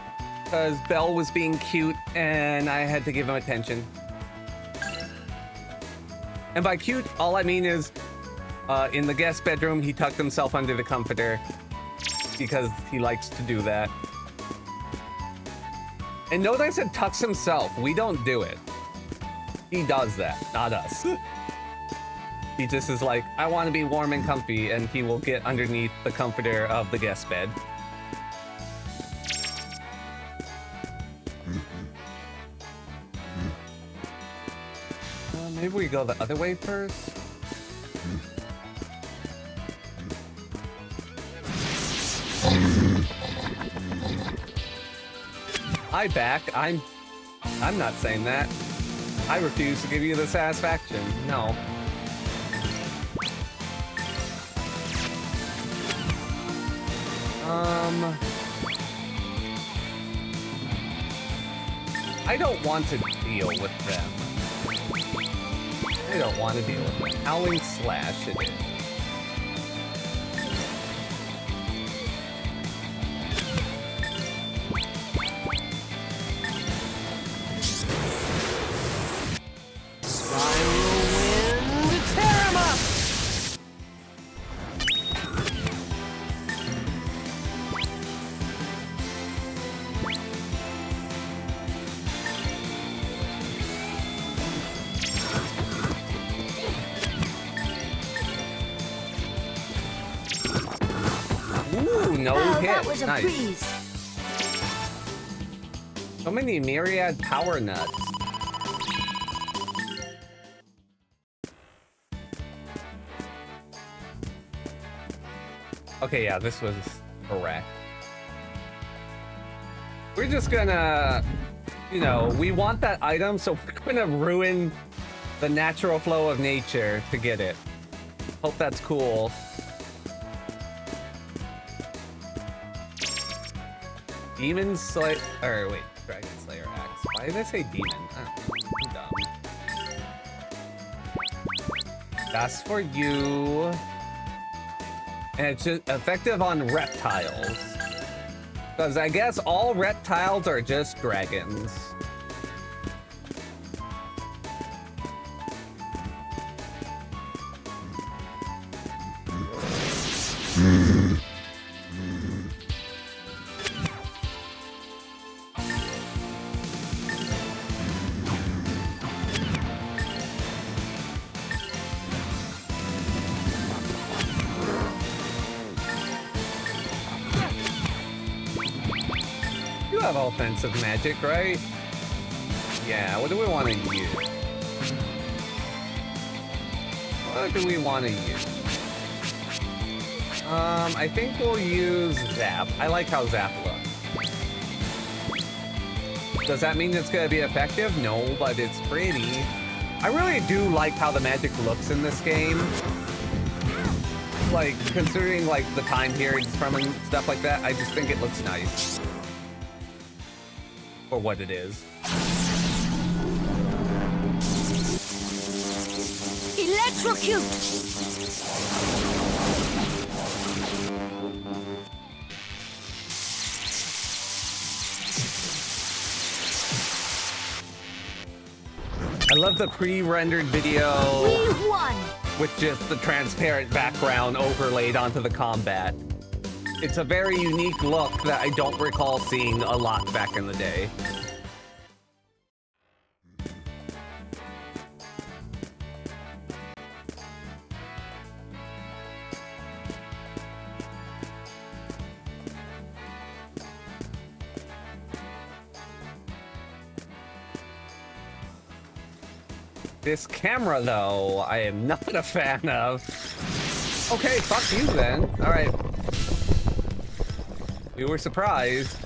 because Belle was being cute and I had to give him attention. And by cute, all I mean is in the guest bedroom, he tucked himself under the comforter because he likes to do that. And note I said tucks himself. We don't do it. He does that, not us. He just is like, I want to be warm and comfy, and he will get underneath the comforter of the guest bed. Maybe we go the other way first. I back. I'm not saying that. I refuse to give you the satisfaction. No. I don't want to deal with them. I don't want to deal with them. Howling slash it is. That was a breeze. So many myriad power nuts. Okay, yeah, this was correct. We're just gonna you know, we want that item, so we're gonna ruin the natural flow of nature to get it. Hope that's cool. Demon Slayer, or wait, Dragon Slayer Axe. Why did I say demon? I don't know, I'm dumb. That's for you. And it's just effective on reptiles. Because I guess all reptiles are just dragons. You have offensive magic, right? Yeah, what do we want to use? What do we want to use? I think we'll use Zap. I like how Zap looks. Does that mean it's gonna be effective? No, but it's pretty. I really do like how the magic looks in this game. Like, considering like the time periods from and stuff like that, I just think it looks nice. For what it is. Electrocute! I love the pre-rendered video We won! with just the transparent background overlaid onto the combat. It's a very unique look that I don't recall seeing a lot back in the day. This camera, though, I am not a fan of. Okay, fuck you then. All right. We were surprised.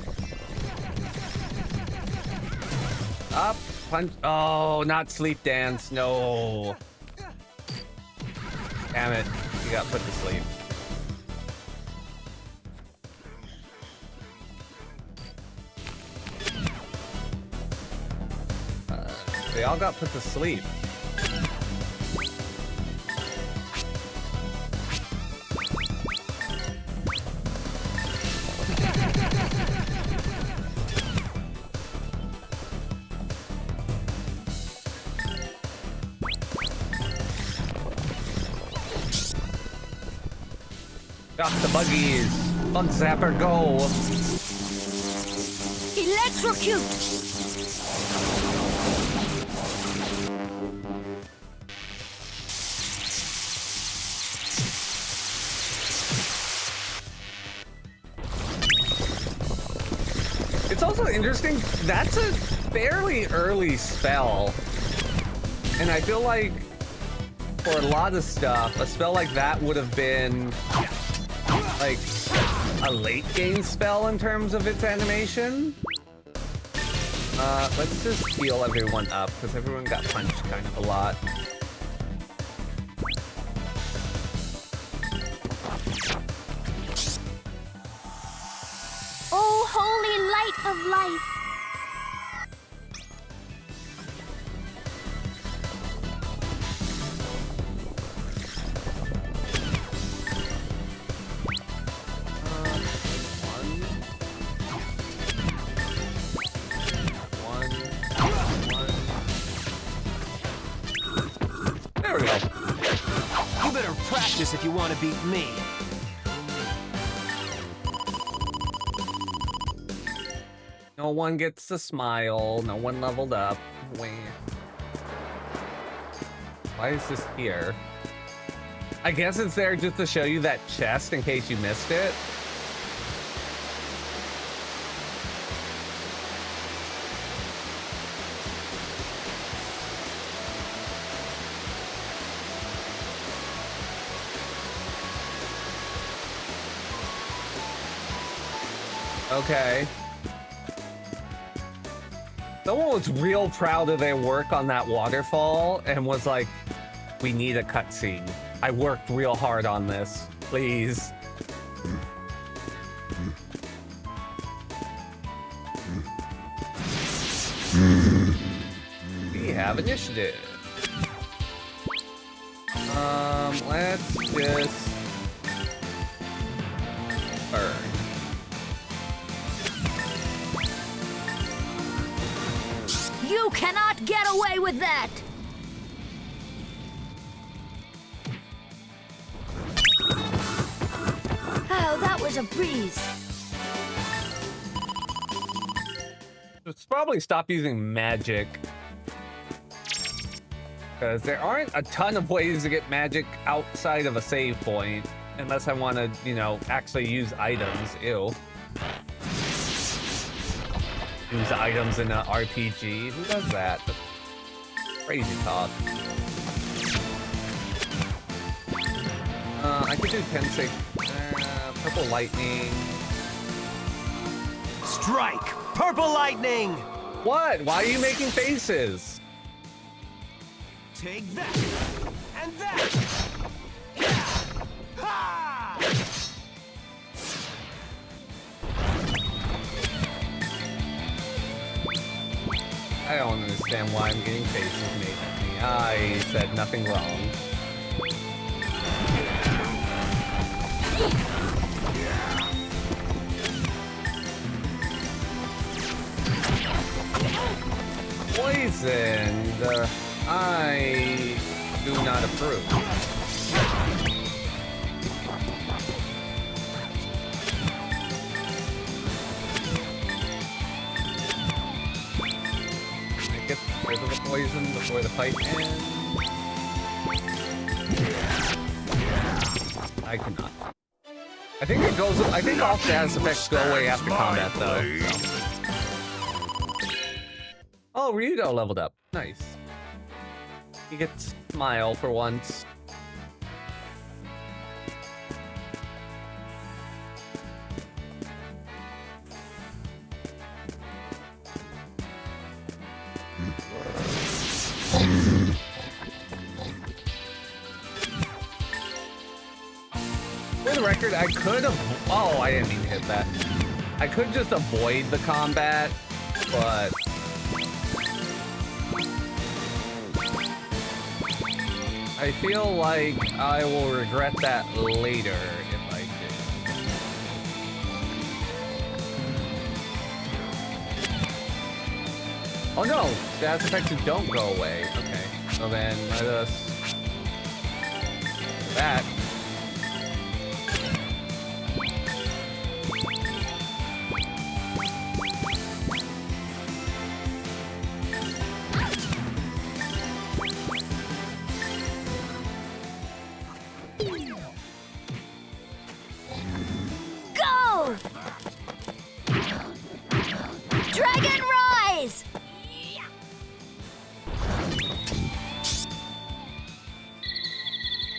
Up, punch. Oh, not sleep dance. No. Damn it. You got put to sleep. They all got put to sleep. Got the buggies. Bug zapper, go. Electrocute! It's also interesting, that's a fairly early spell. And I feel like for a lot of stuff, a spell like that would have been like a late game spell in terms of its animation. Let's just heal everyone up because everyone got punched kind of a lot. Oh, holy light of life! There we go. You better practice if you want to beat me. No one gets to smile. No one leveled up. Wait. Why is this here? I guess it's there just to show you that chest in case you missed it. Okay. Someone was real proud of their work on that waterfall and was like, we need a cutscene. I worked real hard on this. Please. We have initiative. Let's just burn. You cannot get away with that! Oh, that was a breeze. Let's probably stop using magic. Because there aren't a ton of ways to get magic outside of a save point. Unless I want to, you know, actually use items. Ew. Use items in an RPG. Who does that? That's crazy talk. I could do Tensei. Purple lightning. Strike! Purple lightning! What? Why are you making faces? Take that! And that! Ha! I don't understand why I'm getting faces made at me. I said nothing wrong. Poisoned. I do not approve. Get rid of the poison before the fight ends. I cannot. I think it goes. I think all status effects go away after combat, though. So. Oh, Ryudo leveled up. Nice. He gets smile for once. For the record, I could have. Oh, I didn't mean to hit that. I could just avoid the combat, but. I feel like I will regret that later if I do. Oh no, status effects don't go away. Okay, so then let us do that. Go! Dragon Rise!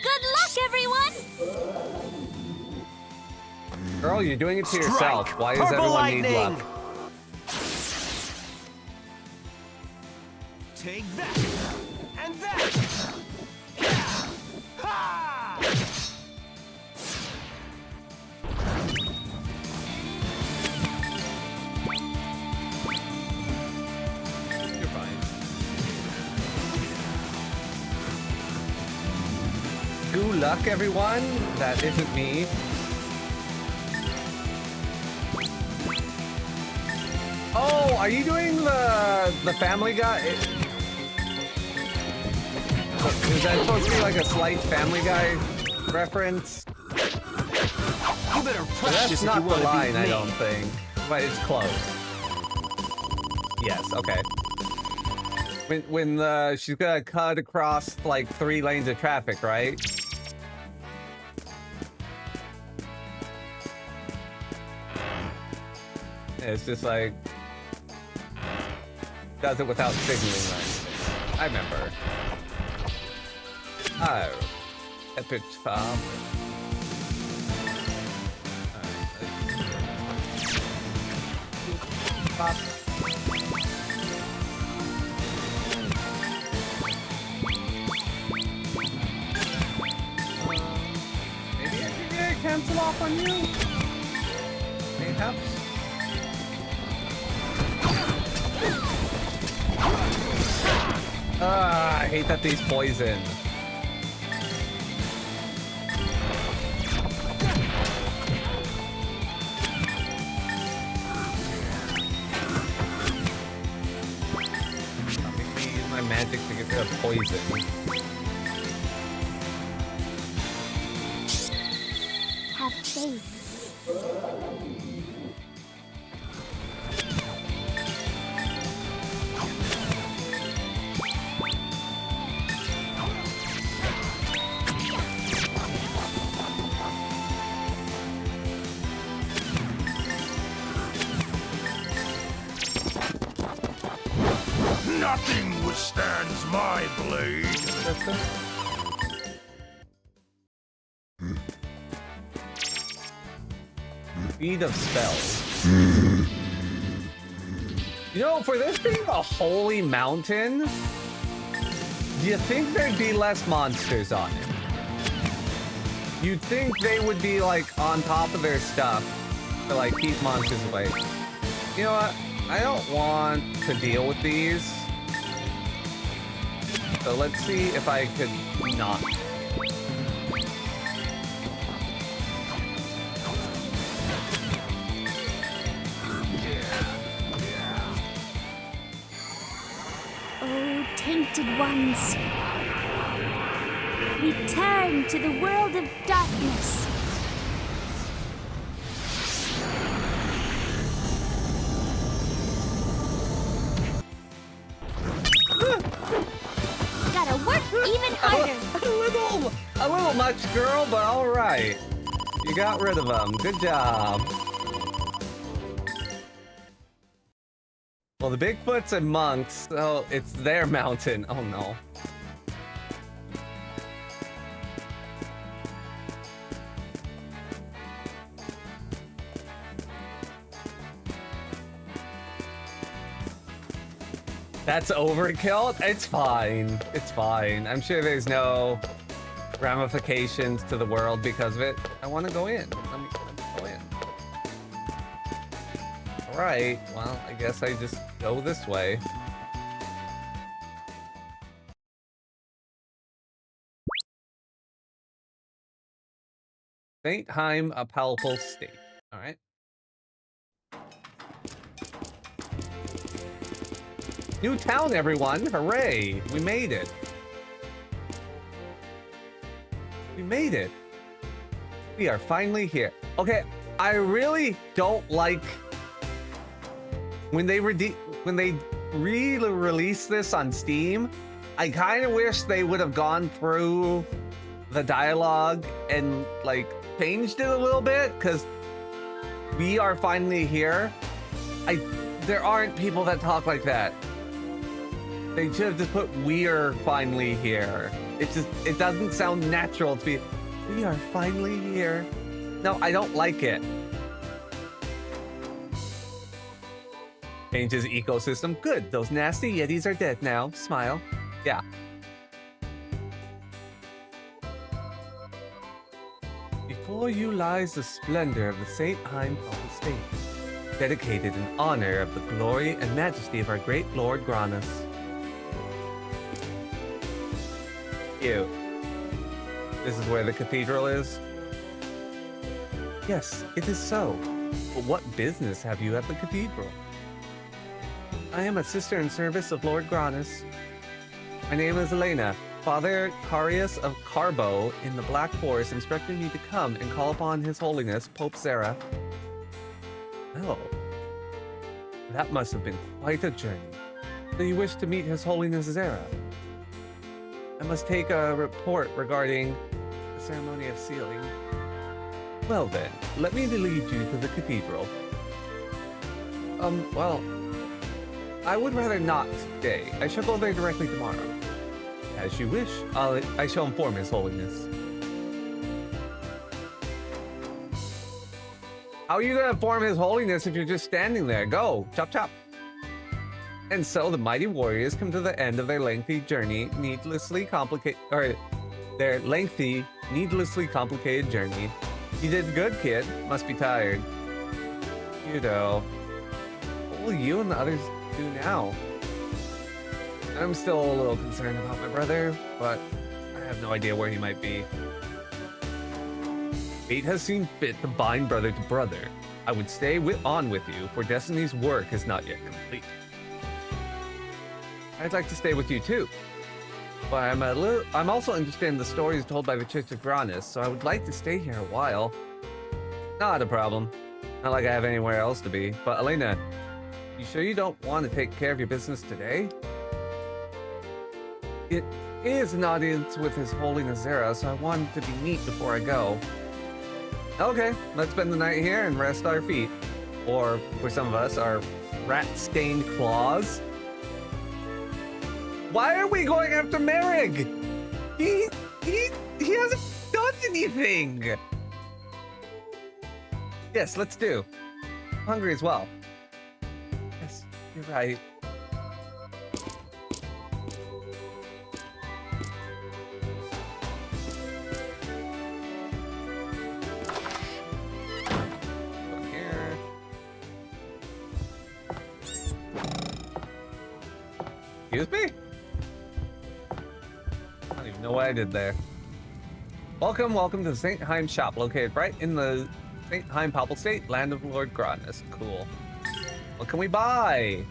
Good luck, everyone! Girl, you're doing it to Strike! yourself. Why does Purple everyone need lightning! luck? Take that! And that! Ha! You're fine. Good luck, everyone. That isn't me. Oh, are you doing the Family Guy? Is that supposed to be like a slight Family Guy reference? You better But practice that's if not you the want to line, beat I me. don't think. But it's close. Yes, okay. When she's gonna cut across like 3 lanes of traffic, right? It's just like does it without signaling or anything. I remember. Oh, epic farm. Pop. cancel off on you? Mayhaps? Ah, I hate that these poison. Make me use my magic to get rid of poison. Have faith. Nothing withstands my blade. Speed of spells. You know, for this being a holy mountain, do you think there'd be less monsters on it? You'd think they would be like on top of their stuff to like keep monsters away. You know what? I don't want to deal with these. So let's see if I could not. Oh, tainted ones. Return to the world of darkness. Gotta work even harder. A little much, girl, but all right. You got rid of them. Good job. Well, the Bigfoots and monks, so it's their mountain. Oh no. That's overkill? It's fine. It's fine. I'm sure there's no ramifications to the world because of it. I want to go in. Let me go in. Alright, well, I guess I just go this way. St. Heim, a palpable state. Alright. New town, everyone! Hooray! We made it. We made it. We are finally here. Okay, I really don't like when they re-release this on Steam. I kind of wish they would have gone through the dialogue and like changed it a little bit, because we are finally here. There aren't people that talk like that. They should have just put "we're finally here." It doesn't sound natural to be "we are finally here." No, I don't like it. Changes ecosystem. Good. Those nasty yetis are dead now. Smile. Yeah. Before you lies the splendor of the St. Heim Papal State, dedicated in honor of the glory and majesty of our great Lord Granus. Cute. This is where the cathedral is? Yes, it is so. But what business have you at the cathedral? I am a sister in service of Lord Granus. My name is Elena. Father Carius of Carbo in the Black Forest instructed me to come and call upon His Holiness Pope Sarah. Oh, that must have been quite a journey. Do you wish to meet His Holiness Zara? I must take a report regarding the ceremony of sealing. Well then, let me lead you to the cathedral. Well, I would rather not today. I shall go there directly tomorrow. As you wish, I shall inform His Holiness. How are you gonna inform His Holiness if you're just standing there? Go, chop chop. And so the mighty warriors come to the end of their lengthy journey, needlessly complicated journey. You did good, kid. Must be tired. You know. What will you and the others do now? I'm still a little concerned about my brother, but I have no idea where he might be. Fate has seen fit to bind brother to brother. I would stay on with you, for Destiny's work is not yet complete. I'd like to stay with you too. But I'm also interested in the stories told by the Church of Grandia, so I would like to stay here a while. Not a problem. Not like I have anywhere else to be. But Elena, you sure you don't want to take care of your business today? It is an audience with His Holiness Zera, so I wanted to be neat before I go. Okay, let's spend the night here and rest our feet. Or, for some of us, our rat-stained claws. Why are we going after Merrick? He hasn't done anything. Yes, let's do. I'm hungry as well. Yes, you're right. Go here. Excuse me? I don't even know what I did there. Welcome to the St. Heim shop, located right in the St. Heim Papal State, land of Lord Grandia. Cool. What can we buy?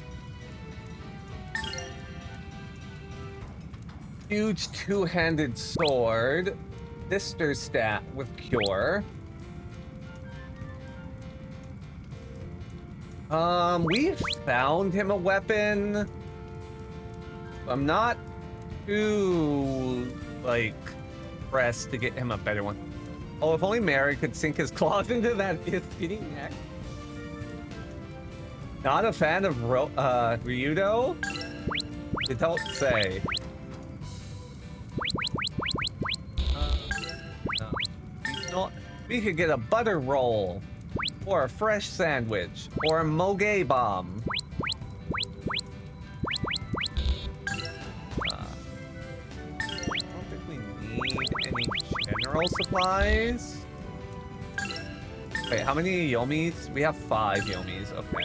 Huge two-handed sword. Sister stat with cure. We found him a weapon. I'm not too, like, pressed to get him a better one. Oh, if only Mary could sink his claws into that skinny neck. Not a fan of Ryudo? You don't say. No. He's not. We could get a butter roll, or a fresh sandwich, or a moge bomb. Any general supplies? Wait, how many yomis? We have 5 yomis, okay.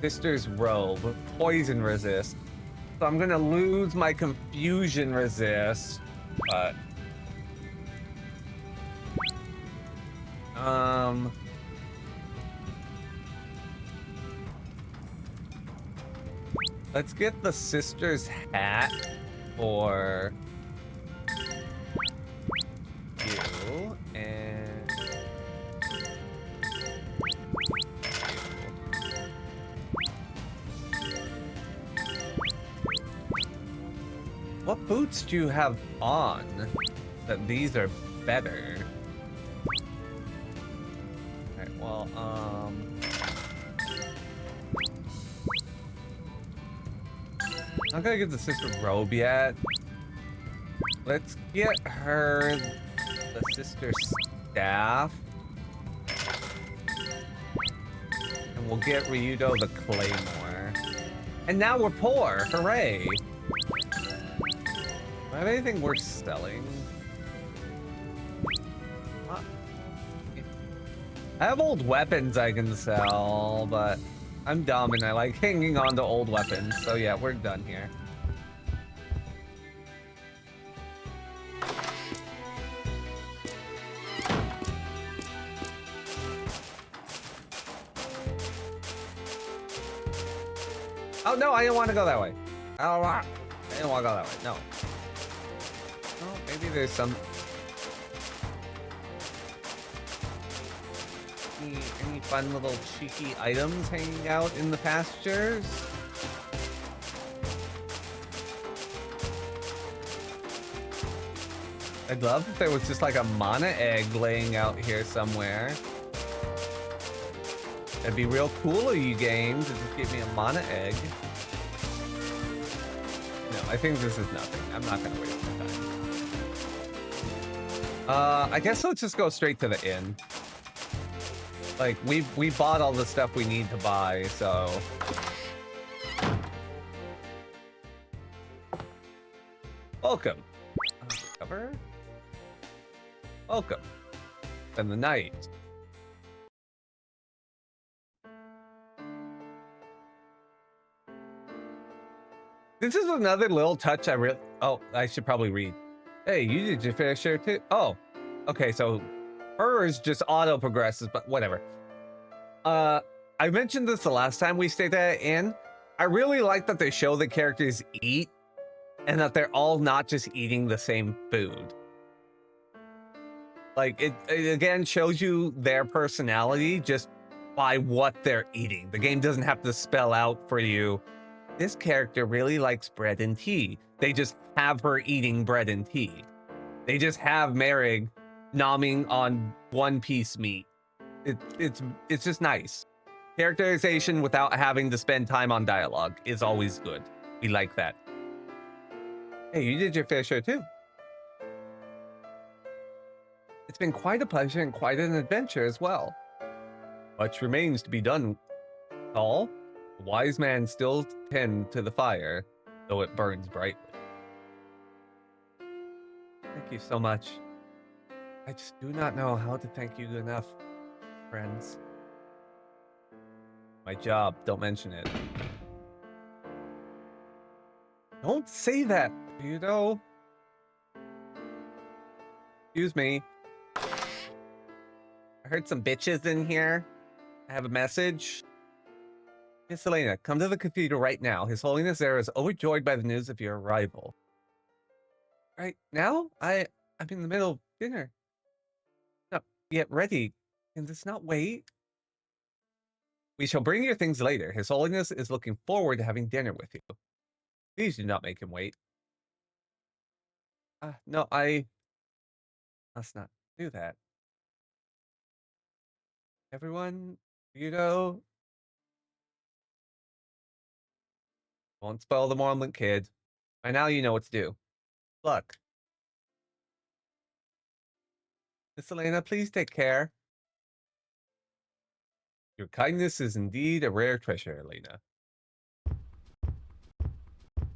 Sister's robe, poison resist. So I'm gonna lose my confusion resist, but... Let's get the sister's hat for you and what boots do you have on that these are better? Alright, well, I'm not gonna get the sister robe yet. Let's get her the sister staff. And we'll get Ryudo the claymore. And now we're poor! Hooray! Do I have anything worth selling? I have old weapons I can sell, but I'm dumb and I like hanging on to old weapons. So yeah, we're done here. Oh no, I didn't want to go that way. I didn't want to go that way. No. Oh, maybe there's some. Any fun little cheeky items hanging out in the pastures? I'd love if there was just like a mana egg laying out here somewhere. That'd be real cool of you games to just give me a mana egg. No, I think this is nothing. I'm not gonna waste my time. I guess let's just go straight to the inn. Like, we bought all the stuff we need to buy, so... Welcome. Cover? Welcome. Spend the night. This is another little touch I really... Oh, I should probably read. Hey, you did your fair share too? Oh, okay, so hers just auto progresses, but whatever. I mentioned this the last time we stayed at an inn. I really like that they show the characters eat and that they're all not just eating the same food. Like, it again shows you their personality just by what they're eating. The game doesn't have to spell out for you, this character really likes bread and tea. They just have her eating bread and tea. They just have Merrig nomming on one piece meat. It's just nice. Characterization without having to spend time on dialogue is always good. We like that. Hey, you did your fair share too. It's been quite a pleasure and quite an adventure as well. Much remains to be done. All, the wise man still tend to the fire, though it burns brightly. Thank you so much. I just do not know how to thank you enough, friends. My job, don't mention it. Don't say that, you know? Excuse me. I heard some bitches in here. I have a message. Miss Elena, come to the cathedral right now. His Holiness there is overjoyed by the news of your arrival. Right now? I'm in the middle of dinner. Not yet ready. Can this not wait? We shall bring your things later. His Holiness is looking forward to having dinner with you. Please do not make him wait. No, I must not do that. Everyone, won't spoil the moment, kid. By now you know what to do. Look. Miss Elena, please take care. Your kindness is indeed a rare treasure, Elena.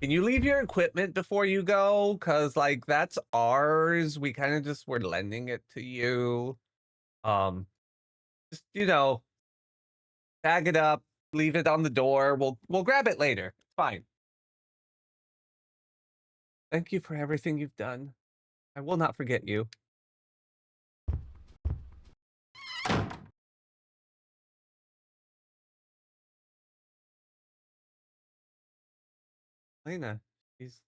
Can you leave your equipment before you go? Because, like, that's ours. We kind of just were lending it to you. Just, tag it up, leave it on the door. We'll grab it later. It's fine. Thank you for everything you've done. I will not forget you. Elena, she's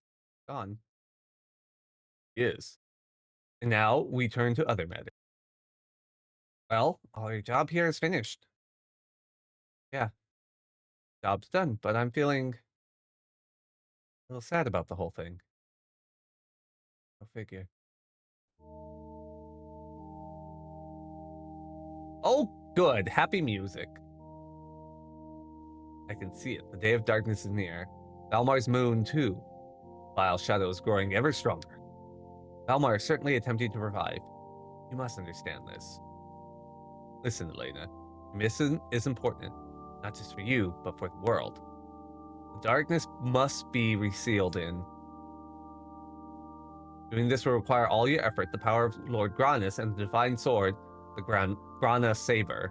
gone. She is. And now we turn to other matters. Well, all your job here is finished. Yeah, job's done, but I'm feeling a little sad about the whole thing. Go figure. Oh, good. Happy music. I can see it. The day of darkness is near. Valmar's moon, too. Vile shadows growing ever stronger. Valmar is certainly attempting to revive. You must understand this. Listen, Elena. Your mission is important, not just for you, but for the world. The darkness must be resealed in. Doing this will require all your effort, the power of Lord Granus, and the divine sword, the Grana Saber.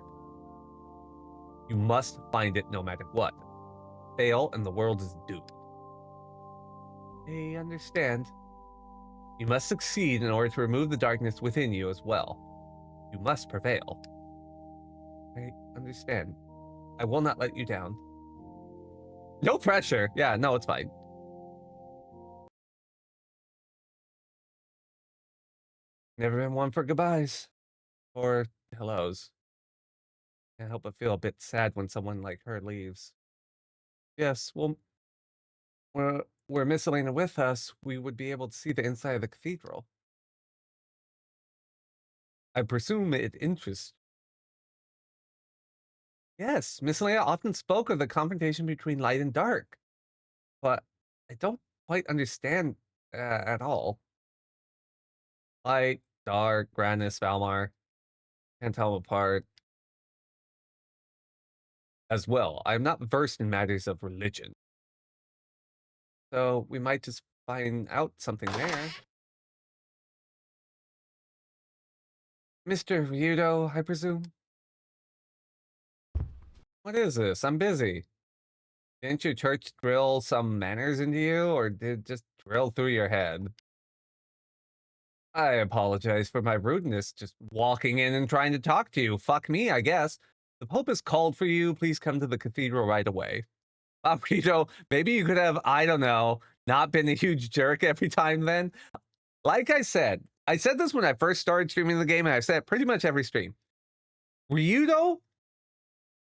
You must find it no matter what. Fail, and the world is doomed. I understand. You must succeed in order to remove the darkness within you as well. You must prevail. I understand. I will not let you down. No pressure. Yeah, no, it's fine. Never been one for goodbyes. Or hellos. Can't help but feel a bit sad when someone like her leaves. Yes, well, were Miss Elena with us, we would be able to see the inside of the cathedral. I presume it interests. Yes, Miss Elena often spoke of the confrontation between light and dark, but I don't quite understand at all. Light, dark, Grannis, Valmar, can't tell them apart. As well, I'm not versed in matters of religion, so we might just find out something there. Mr. Ryudo, I presume? What is this? I'm busy. Didn't your church drill some manners into you, or did it just drill through your head? I apologize for my rudeness, just walking in and trying to talk to you. Fuck me, I guess. The Pope has called for you. Please come to the cathedral right away. Rito, maybe you could have, I don't know, not been a huge jerk every time then. Like I said this when I first started streaming the game, and I've said it pretty much every stream. Ryudo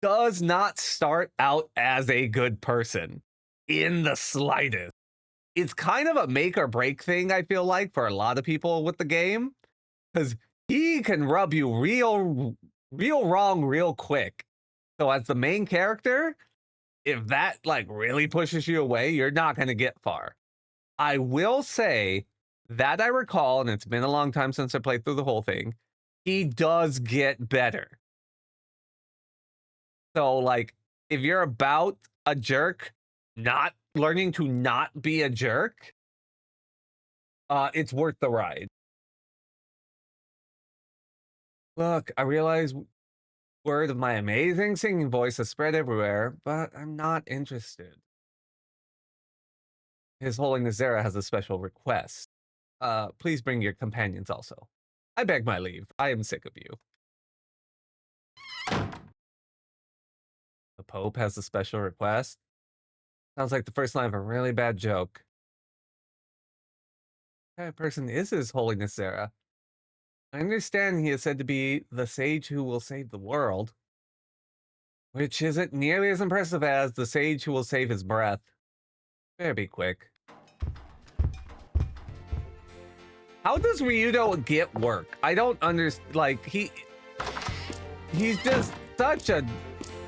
does not start out as a good person in the slightest. It's kind of a make or break thing, I feel like, for a lot of people with the game, because he can rub you real wrong real quick. So as the main character, if that like really pushes you away, you're not going to get far. I will say that I recall, and it's been a long time since I played through the whole thing, he does get better. So like, if you're about a jerk, not learning to not be a jerk, it's worth the ride. Look, I realize word of my amazing singing voice has spread everywhere, but I'm not interested. His Holiness Zera has a special request. Please bring your companions also. I beg my leave. I am sick of you. The Pope has a special request? Sounds like the first line of a really bad joke. What kind of person is His Holiness Zera? I understand he is said to be the sage who will save the world, which isn't nearly as impressive as the sage who will save his breath. Better be quick. How does Ryudo get work? I don't understand. Like, he's just such an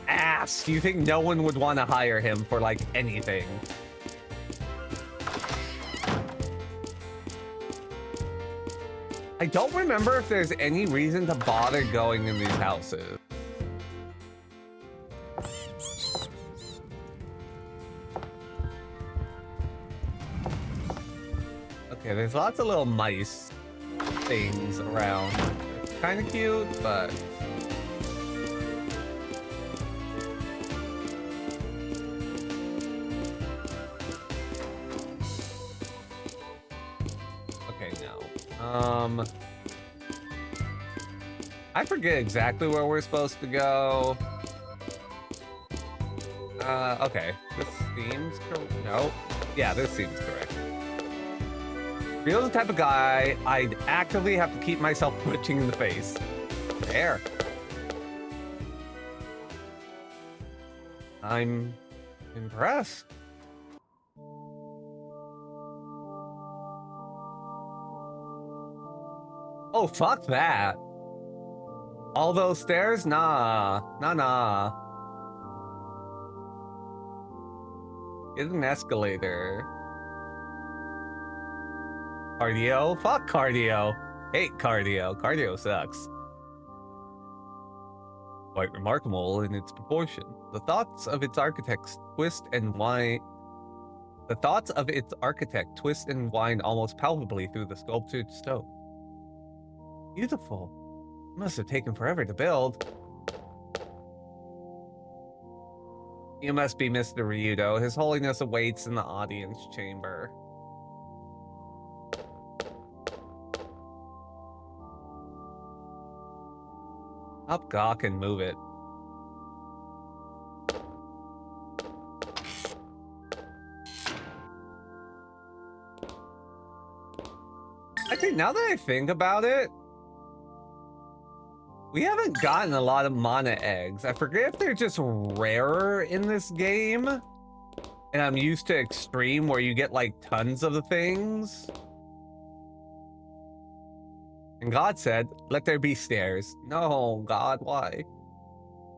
ass. You think no one would want to hire him for, like, anything? I don't remember if there's any reason to bother going in these houses. Okay, there's lots of little mice things around. Kind of cute, but... Okay, no. I forget exactly where we're supposed to go. Okay. This seems correct. No. Yeah, this seems correct. Rio's the type of guy I'd actively have to keep myself twitching in the face. There. I'm impressed. Oh, fuck that. All those stairs? Nah. Nah. Get an escalator. Cardio? Fuck cardio. Hate cardio. Cardio sucks. Quite remarkable in its proportion. The thoughts of its architect twist and wind almost palpably through the sculptured stone. Beautiful. It must have taken forever to build. You must be Mr. Ryudo. His Holiness awaits in the audience chamber. Up gawk and move it. I think now that I think about it, we haven't gotten a lot of mana eggs. I forget if they're just rarer in this game. And I'm used to extreme where you get like tons of the things. And God said, let there be stairs. No, God, why?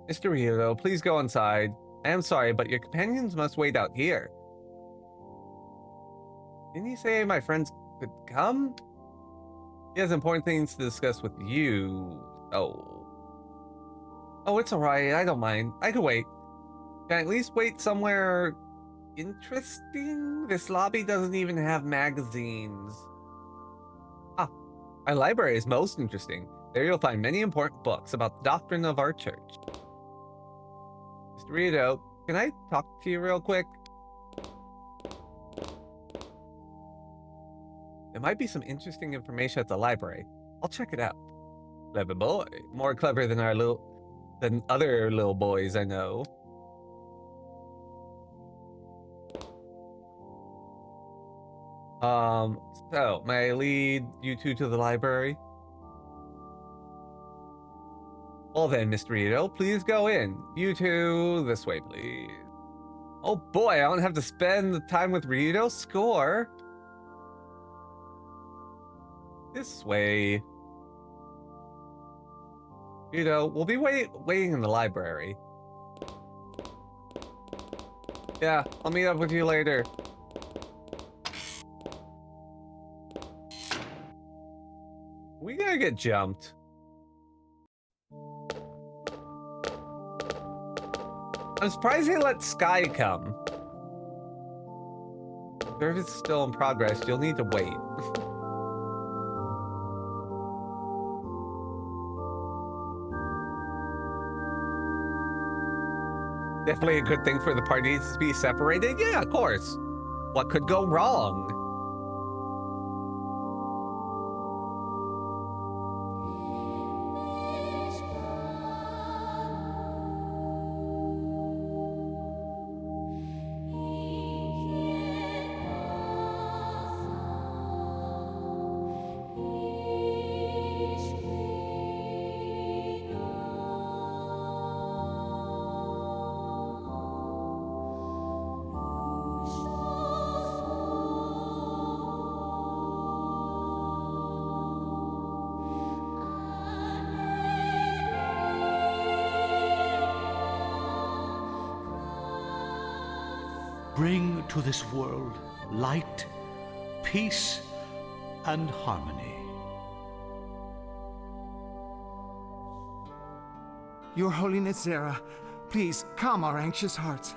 Mr. Ryudo, please go inside. I am sorry, but your companions must wait out here. Didn't you say my friends could come? He has important things to discuss with you. Oh, it's alright. I don't mind. I can wait. Can I at least wait somewhere interesting? This lobby doesn't even have magazines. Ah, our library is most interesting. There you'll find many important books about the doctrine of our church. Mr. Rito, can I talk to you real quick? There might be some interesting information at the library. I'll check it out. Clever boy. More clever than other little boys I know. So may I lead you two to the library? Well then, Mr. Rito, please go in. You two, this way, please. Oh boy, I don't have to spend the time with Rito. Score. This way. Rito, we'll be waiting in the library. Yeah, I'll meet up with you later. We gotta get jumped. I'm surprised they let Sky come. Service is still in progress. You'll need to wait. Definitely a good thing for the parties to be separated. Yeah, of course. What could go wrong? Bring to this world light, peace, and harmony. Your Holiness Zera, please calm our anxious hearts.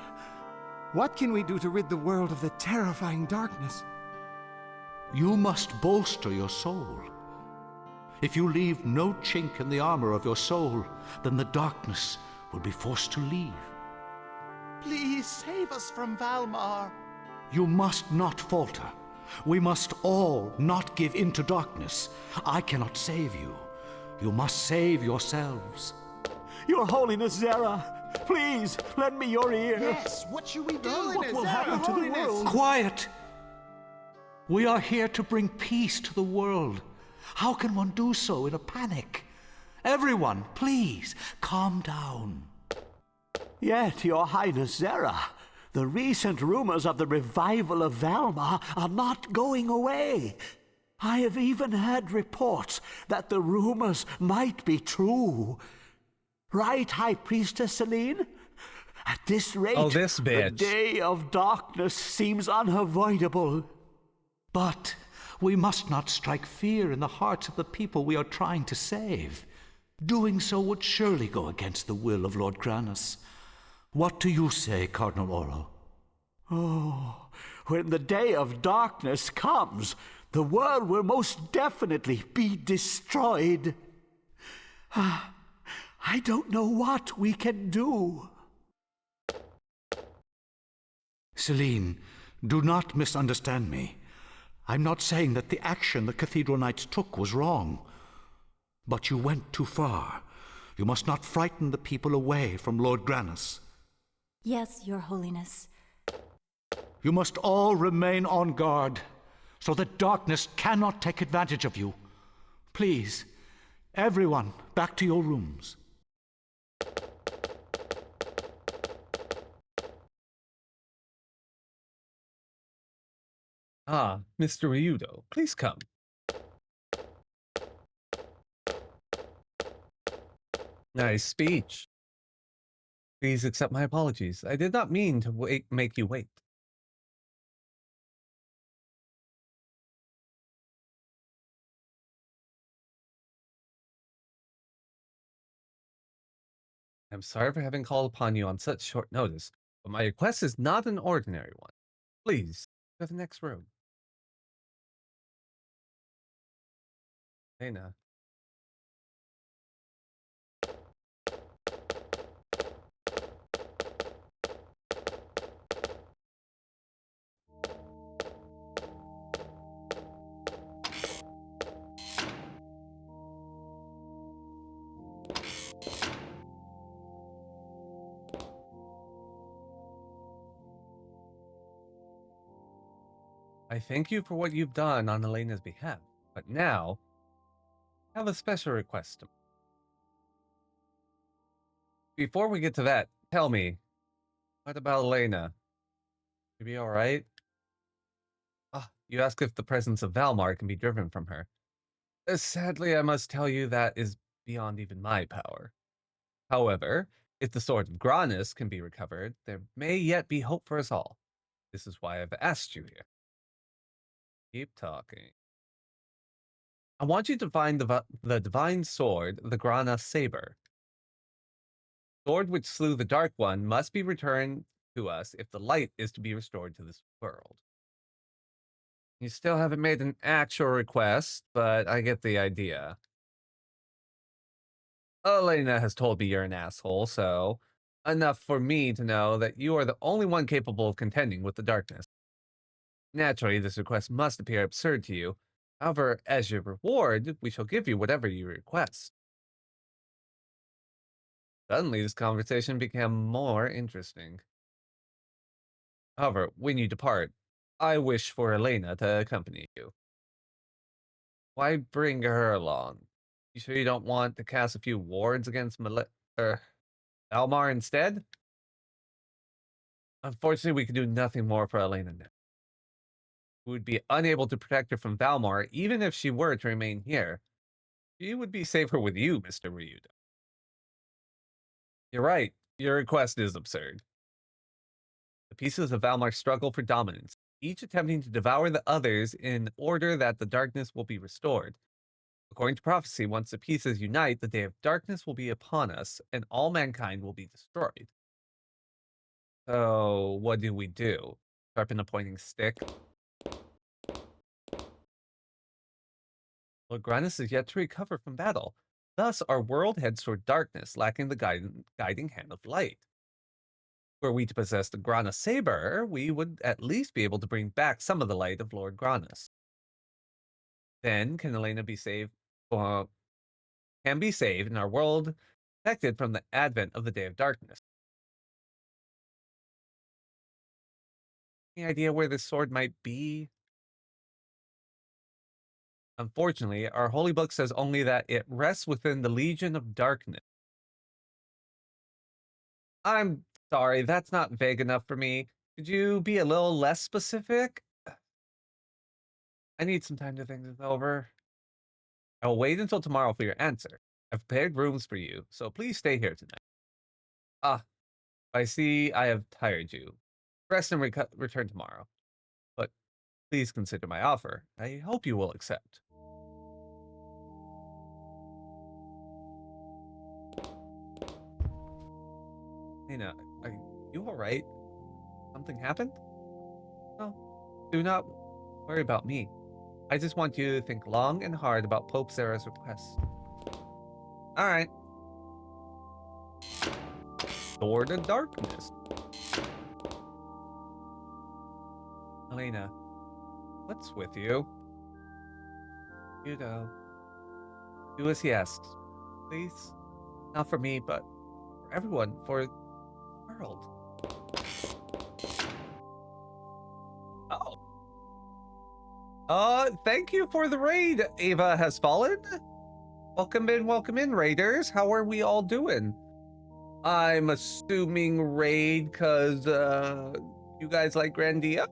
What can we do to rid the world of the terrifying darkness? You must bolster your soul. If you leave no chink in the armor of your soul, then the darkness will be forced to leave. Please save us from Valmar. You must not falter. We must all not give in to darkness. I cannot save you. You must save yourselves. Your Holiness Zera, please lend me your ear. Yes, what should we do? What will happen to the world? Quiet! We are here to bring peace to the world. How can one do so in a panic? Everyone, please, calm down. Yet, Your Highness Zera, the recent rumors of the revival of Valmar are not going away. I have even heard reports that the rumors might be true. Right, High Priestess Celine? At this rate, Oh, this the bitch. day of darkness seems unavoidable. But we must not strike fear in the hearts of the people we are trying to save. Doing so would surely go against the will of Lord Granus. What do you say, Cardinal Oro? Oh, when the day of darkness comes, the world will most definitely be destroyed. I don't know what we can do. Celine, do not misunderstand me. I'm not saying that the action the Cathedral Knights took was wrong. But you went too far. You must not frighten the people away from Lord Granus. Yes, Your Holiness. You must all remain on guard, so that darkness cannot take advantage of you. Please, everyone, back to your rooms. Ah, Mr. Ryudo, please come. Nice speech. Please accept my apologies. I did not mean to make you wait. I'm sorry for having called upon you on such short notice, but my request is not an ordinary one. Please, go to the next room. Hey now. I thank you for what you've done on Elena's behalf, but now I have a special request. Before we get to that, tell me, what about Elena? You be alright? Ah, you ask if the presence of Valmar can be driven from her. Sadly, I must tell you that is beyond even my power. However, if the sword of Granus can be recovered, there may yet be hope for us all. This is why I've asked you here. Keep talking. I want you to find the divine sword, the Grana Saber. Sword which slew the Dark One must be returned to us if the light is to be restored to this world. You still haven't made an actual request, but I get the idea. Elena has told me you're an asshole, so enough for me to know that you are the only one capable of contending with the darkness. Naturally, this request must appear absurd to you. However, as your reward, we shall give you whatever you request. Suddenly, this conversation became more interesting. However, when you depart, I wish for Elena to accompany you. Why bring her along? You sure you don't want to cast a few wards against Almar instead? Unfortunately, we can do nothing more for Elena now. We would be unable to protect her from Valmar, even if she were to remain here. She would be safer with you, Mr. Ryudo. You're right. Your request is absurd. The pieces of Valmar struggle for dominance, each attempting to devour the others in order that the darkness will be restored. According to prophecy, once the pieces unite, the day of darkness will be upon us, and all mankind will be destroyed. So, what do we do? Sharpen a pointing stick? Lord Granus is yet to recover from battle. Thus, our world heads toward darkness, lacking the guiding hand of light. Were we to possess the Grana Saber, we would at least be able to bring back some of the light of Lord Granus. Then, can Elena be saved? Can be saved, and our world protected from the advent of the Day of Darkness. Any idea where this sword might be? Unfortunately, our holy book says only that it rests within the Legion of Darkness. I'm sorry, that's not vague enough for me. Could you be a little less specific? I need some time to think this over. I will wait until tomorrow for your answer. I've prepared rooms for you, so please stay here tonight. Ah, I see I have tired you. Rest and return tomorrow. But please consider my offer. I hope you will accept. Nina, are you alright? Something happened? No, do not worry about me. I just want you to think long and hard about Pope Sarah's request. Alright. Sword of Darkness. Elena, what's with you? Yudo. Do as he asks. Please? Not for me, but for everyone, for the world. Oh. Thank you for the raid, Ava Has Fallen. Welcome in, raiders. How are we all doing? I'm assuming raid because, you guys like Grandia?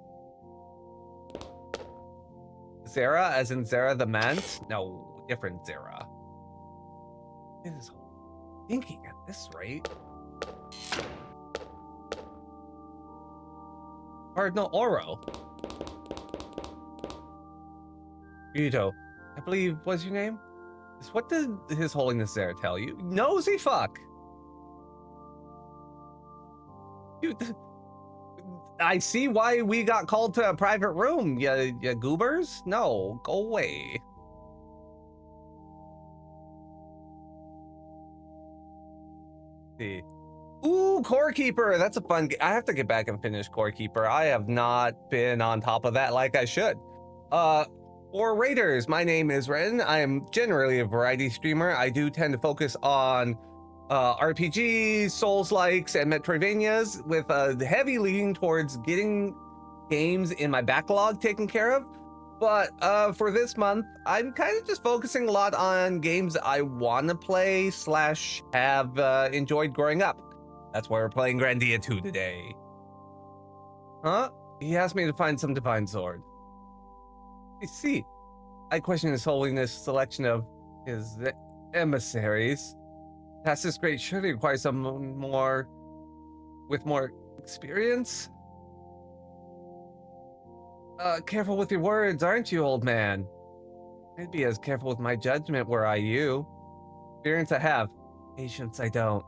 Zara, as in Zara the Mant? No, different Zara. This is thinking at this rate. Cardinal Oro. Ryudo, I believe was your name? What did His Holiness Zara tell you? Nosy fuck! I see why we got called to a private room, ya goobers. No, go away. See. Ooh, Core Keeper. That's a fun game. I have to get back and finish Core Keeper. I have not been on top of that like I should. For Raiders, my name is Ren. I am generally a variety streamer. I do tend to focus on RPGs, Souls-likes, and Metroidvanias with a heavy leaning towards getting games in my backlog taken care of. But for this month, I'm kind of just focusing a lot on games I want to play / have enjoyed growing up. That's why we're playing Grandia 2 today. Huh? He asked me to find some divine sword. I see. I question His Holiness' selection of his emissaries. Past this grade surely requires someone more with more experience. Careful with your words, aren't you, old man? I'd be as careful with my judgment were I you. Experience I have, patience I don't.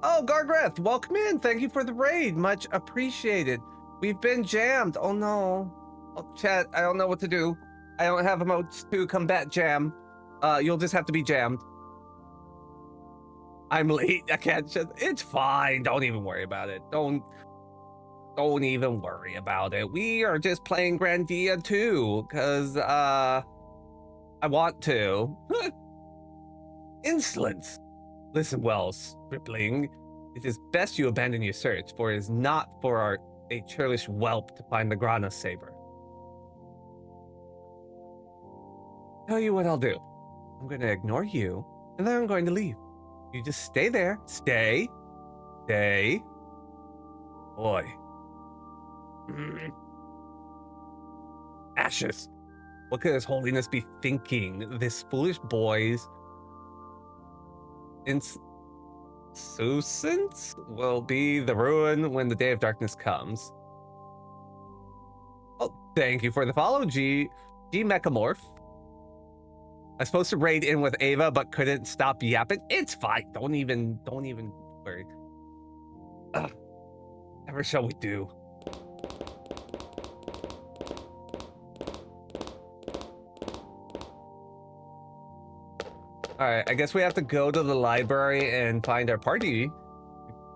Oh, Gargreth, welcome in. Thank you for the raid. Much appreciated. We've been jammed. Oh no. Oh, chat, I don't know what to do. I don't have emotes to combat jam. You'll just have to be jammed. I'm late. I can't just, it's fine. Don't even worry about it. Don't even worry about it. We are just playing Grandia 2 because I want to. Insolence. Listen well, stripling. It is best you abandon your search, for it is not for a churlish whelp to find the Grana saber. Tell you what I'll do. I'm going to ignore you, and then I'm going to leave. You just stay there. Stay. Stay. Boy. Ashes. What could His Holiness be thinking? This foolish boy's insouciance will be the ruin when the day of darkness comes. Oh, thank you for the follow, G Mechamorph. I'm supposed to raid in with Ava, but couldn't stop yapping. It's fine. Don't even worry. Ever shall we do? All right, I guess we have to go to the library and find our party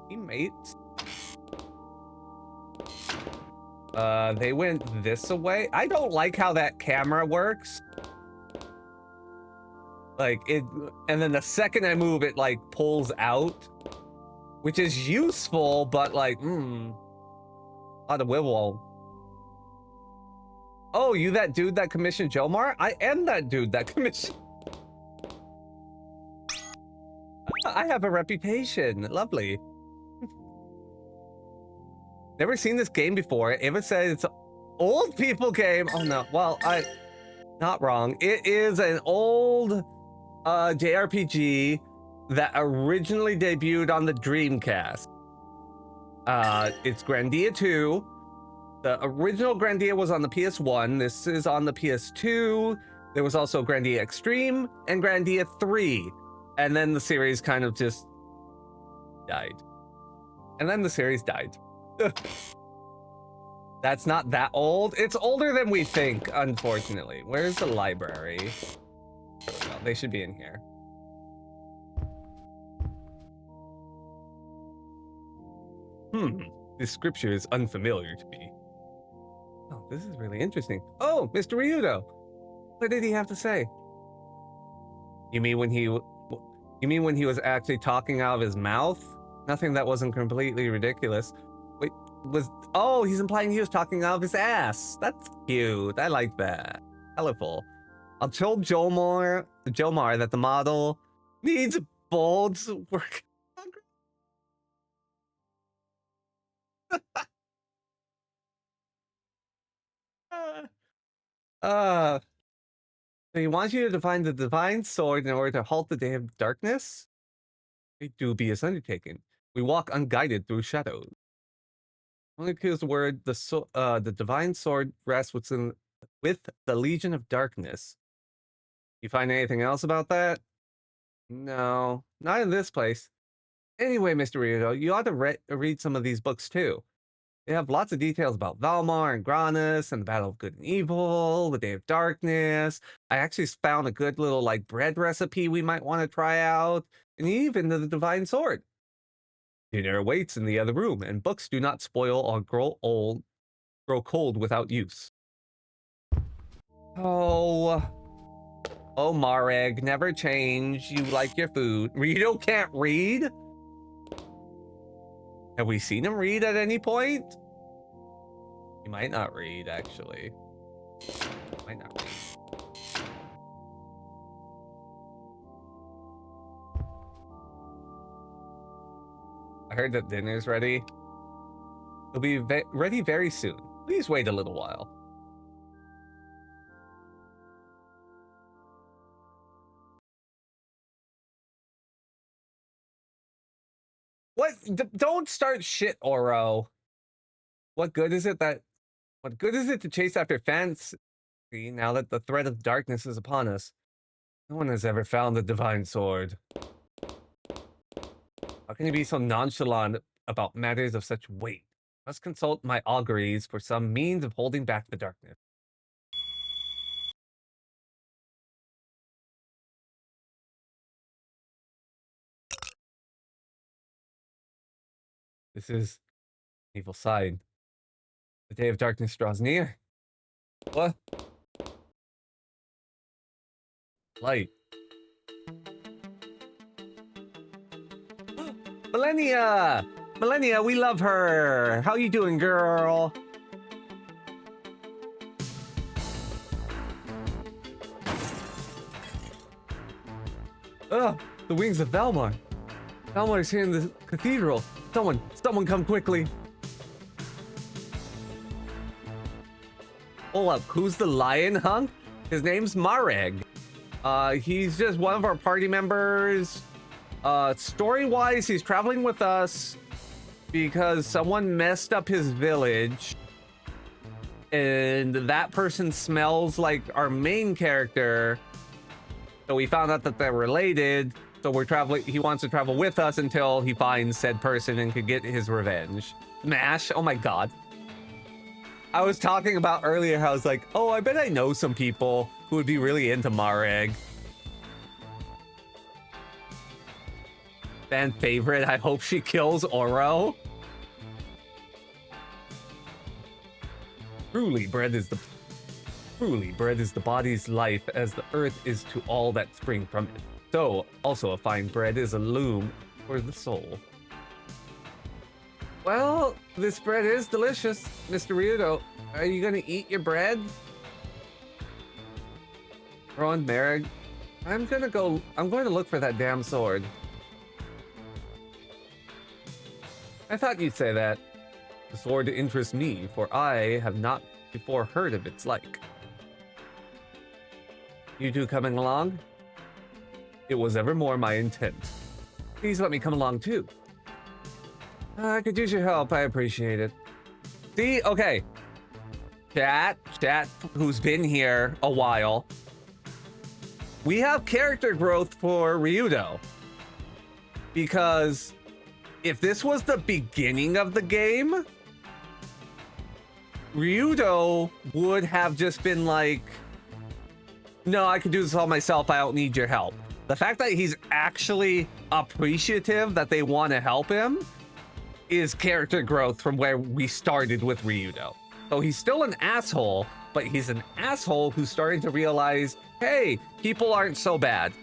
teammates. They went this way. I don't like how that camera works. Like it, and then the second I move, it like pulls out, which is useful, but like, a lot of wibble. Oh, you that dude that commissioned Jomar? I am that dude that commissioned. I have a reputation. Lovely. Never seen this game before. Ava said it's an old people game. Oh no. Well, not wrong. It is an old JRPG that originally debuted on the Dreamcast. It's Grandia 2. The original Grandia was on the PS1. This is on the PS2. There was also Grandia Extreme and Grandia 3. And then the series kind of just died. And then the series died. That's not that old. It's older than we think, unfortunately. Where's the library? Oh, they should be in here. This scripture is unfamiliar to me. Oh, this is really interesting. Oh, Mr. Ryudo. What did he have to say? You mean when he was actually talking out of his mouth? Nothing that wasn't completely ridiculous. Wait, oh, he's implying he was talking out of his ass. That's cute. I like that. Colorful. I'll tell Jomar that the model needs bold work. So he wants you to find the divine sword in order to halt the day of darkness? A dubious undertaking. We walk unguided through shadows. Only appears the word the divine sword rests with the Legion of Darkness. You find anything else about that? No, not in this place. Anyway, Mr. Ryudo, you ought to read some of these books too. They have lots of details about Valmar and Granus and the Battle of Good and Evil, the Day of Darkness. I actually found a good little like bread recipe we might want to try out, and even the divine sword. Dinner awaits in the other room, and books do not spoil or grow cold without use. Oh, Mareg, never change. You like your food. Rito can't read? Have we seen him read at any point? Might not read, actually. Might not read. I heard that dinner's ready. It'll be ready very soon. Please wait a little while. What? Don't start shit, Oro. What good is it to chase after fancy now that the threat of darkness is upon us? No one has ever found the divine sword. How can you be so nonchalant about matters of such weight? I must consult my auguries for some means of holding back the darkness. This is evil side. The day of darkness draws near. What? Light. Millennia! Millennia, we love her! How you doing, girl? Ugh, the wings of Valmar. Valmar is here in the cathedral. Someone come quickly. Hold up, who's the lion hunk? His name's Mareg. He's just one of our party members. Story-wise, he's traveling with us because someone messed up his village. And that person smells like our main character. So we found out that they're related. So he wants to travel with us until he finds said person and can get his revenge. Smash, oh my god. I was talking about earlier how I was like, oh, I bet I know some people who would be really into Mareg. Fan favorite, I hope she kills Oro. Truly, bread is the body's life, as the earth is to all that spring from it. So, also a fine bread is a loom for the soul. Well, this bread is delicious, Mr. Ryudo. Are you gonna eat your bread? Ron Merrick, I'm going to look for that damn sword. I thought you'd say that. The sword interests me, for I have not before heard of its like. You two coming along? It was evermore my intent. Please let me come along too. I could use your help, I appreciate it. See, okay. Chat, who's been here a while. We have character growth for Ryudo. Because if this was the beginning of the game, Ryudo would have just been like, no, I can do this all myself, I don't need your help. The fact that he's actually appreciative that they want to help him is character growth from where we started with Ryudo. So he's still an asshole, but he's an asshole who's starting to realize, hey, people aren't so bad.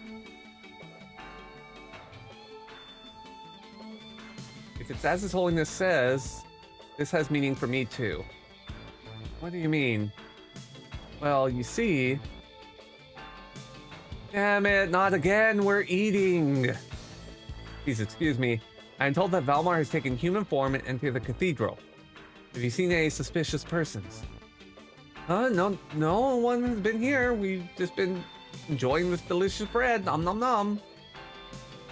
If it's as His Holiness says, this has meaning for me too. What do you mean? Well, you see... Damn it, not again, we're eating. Please excuse me. I am told that Valmar has taken human form and entered the cathedral. Have you seen any suspicious persons? No one has been here. We've just been enjoying this delicious bread. Nom nom nom.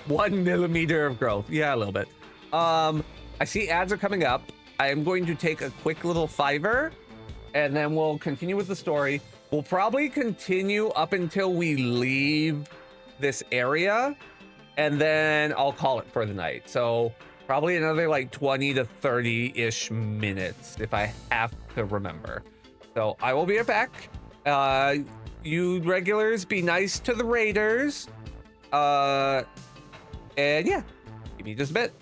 1 millimeter of growth. Yeah, a little bit. I see ads are coming up. I am going to take a quick little $5, and then we'll continue with the story. We'll probably continue up until we leave this area, and then I'll call it for the night. So probably another like 20 to 30-ish minutes if I have to remember. So I will be right back. You regulars, be nice to the raiders. And yeah, give me just a bit.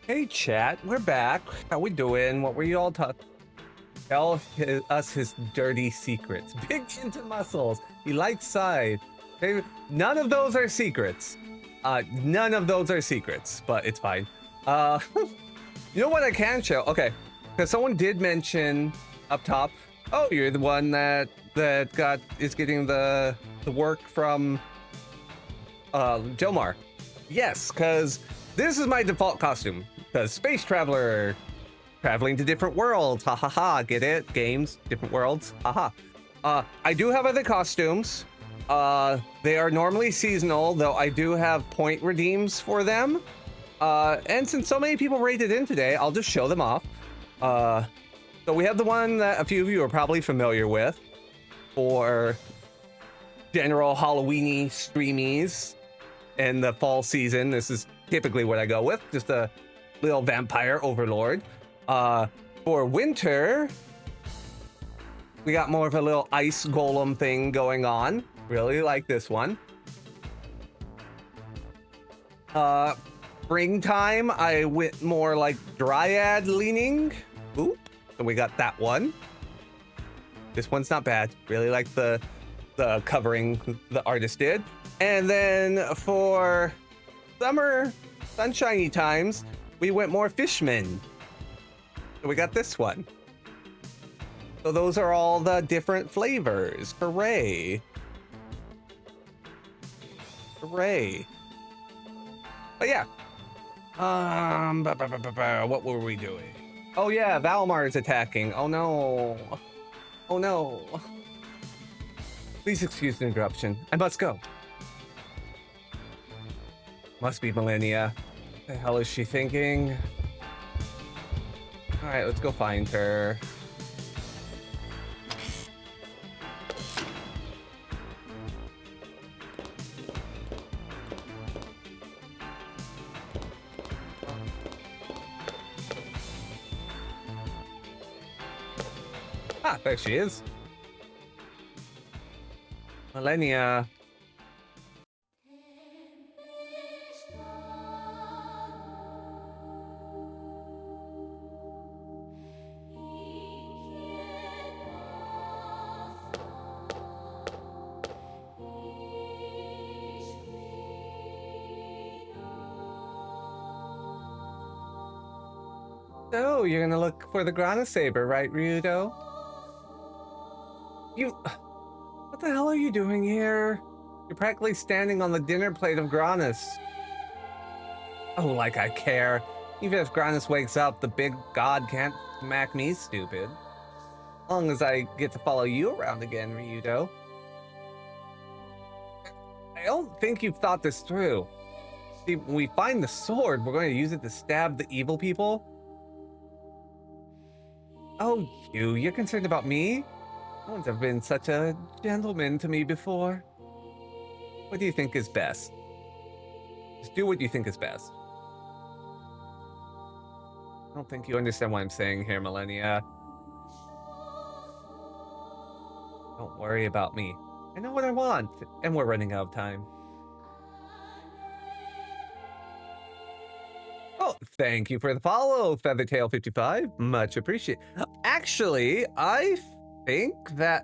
Hey chat, we're back. How we doing? What were you all talking? Tell us his dirty secrets. Big into muscles. He likes side. None of those are secrets. None of those are secrets, but it's fine. You know what I can show? Okay, because someone did mention up top. Oh, you're the one that is getting the work from Jomar. Yes, because this is my default costume. Because space traveler, traveling to different worlds. Ha ha ha. Get it? Games, different worlds. Haha. I do have other costumes. They are normally seasonal, though I do have point redeems for them. And since so many people rated in today, I'll just show them off. So we have the one that a few of you are probably familiar with for general Halloweeny streamies in the fall season. This is typically what I go with, just a little vampire overlord. For winter, we got more of a little ice golem thing going on. Really like this one. Springtime, I went more like dryad leaning. Oop, so we got that one. This one's not bad. Really like the covering the artist did. And then for summer sunshiny times, we went more fishman. So we got this one. So those are all the different flavors. Hooray. Hooray. But yeah. What were we doing? Oh yeah, Valmar is attacking. Oh no. Oh no. Please excuse the interruption. I must go. Must be Millennia. What the hell is she thinking? All right, let's go find her. Ah, there she is. Millennia. So, you're gonna look for the Grana Saber, right, Ryudo? What the hell are you doing here? You're practically standing on the dinner plate of Granas. Oh, like I care. Even if Granas wakes up, the big god can't smack me stupid. As long as I get to follow you around again, Ryudo. I don't think you've thought this through. See, when we find the sword, we're going to use it to stab the evil people. Oh, you're concerned about me? No one's ever been such a gentleman to me before. What do you think is best? Just do what you think is best. I don't think you understand what I'm saying here, Millennia. Don't worry about me. I know what I want, and we're running out of time. Oh, thank you for the follow, Feathertail55. Much appreciated. Actually, I think that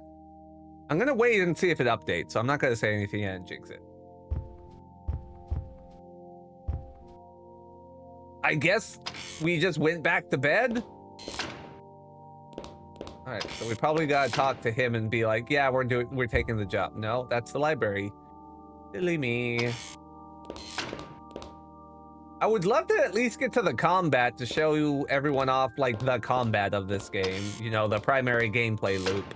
I'm gonna wait and see if it updates, so I'm not gonna say anything yet and jinx it. I guess we just went back to bed? Alright, so we probably gotta talk to him and be like, yeah, we're taking the job. No, that's the library. Silly me. I would love to at least get to the combat to show you everyone off, like, the combat of this game. You know, the primary gameplay loop.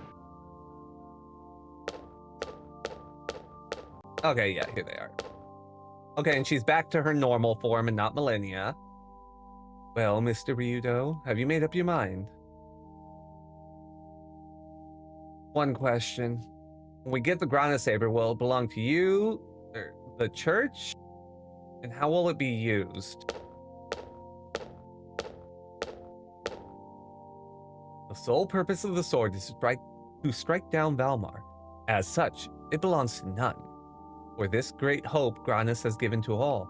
Okay, yeah, here they are. Okay, and she's back to her normal form and not millennia. Well, Mr. Ryudo, have you made up your mind? One question. When we get the Grana Saber, will it belong to you, or the church? And how will it be used? The sole purpose of the sword is to strike down Valmar. As such, it belongs to none. For this great hope Granus has given to all.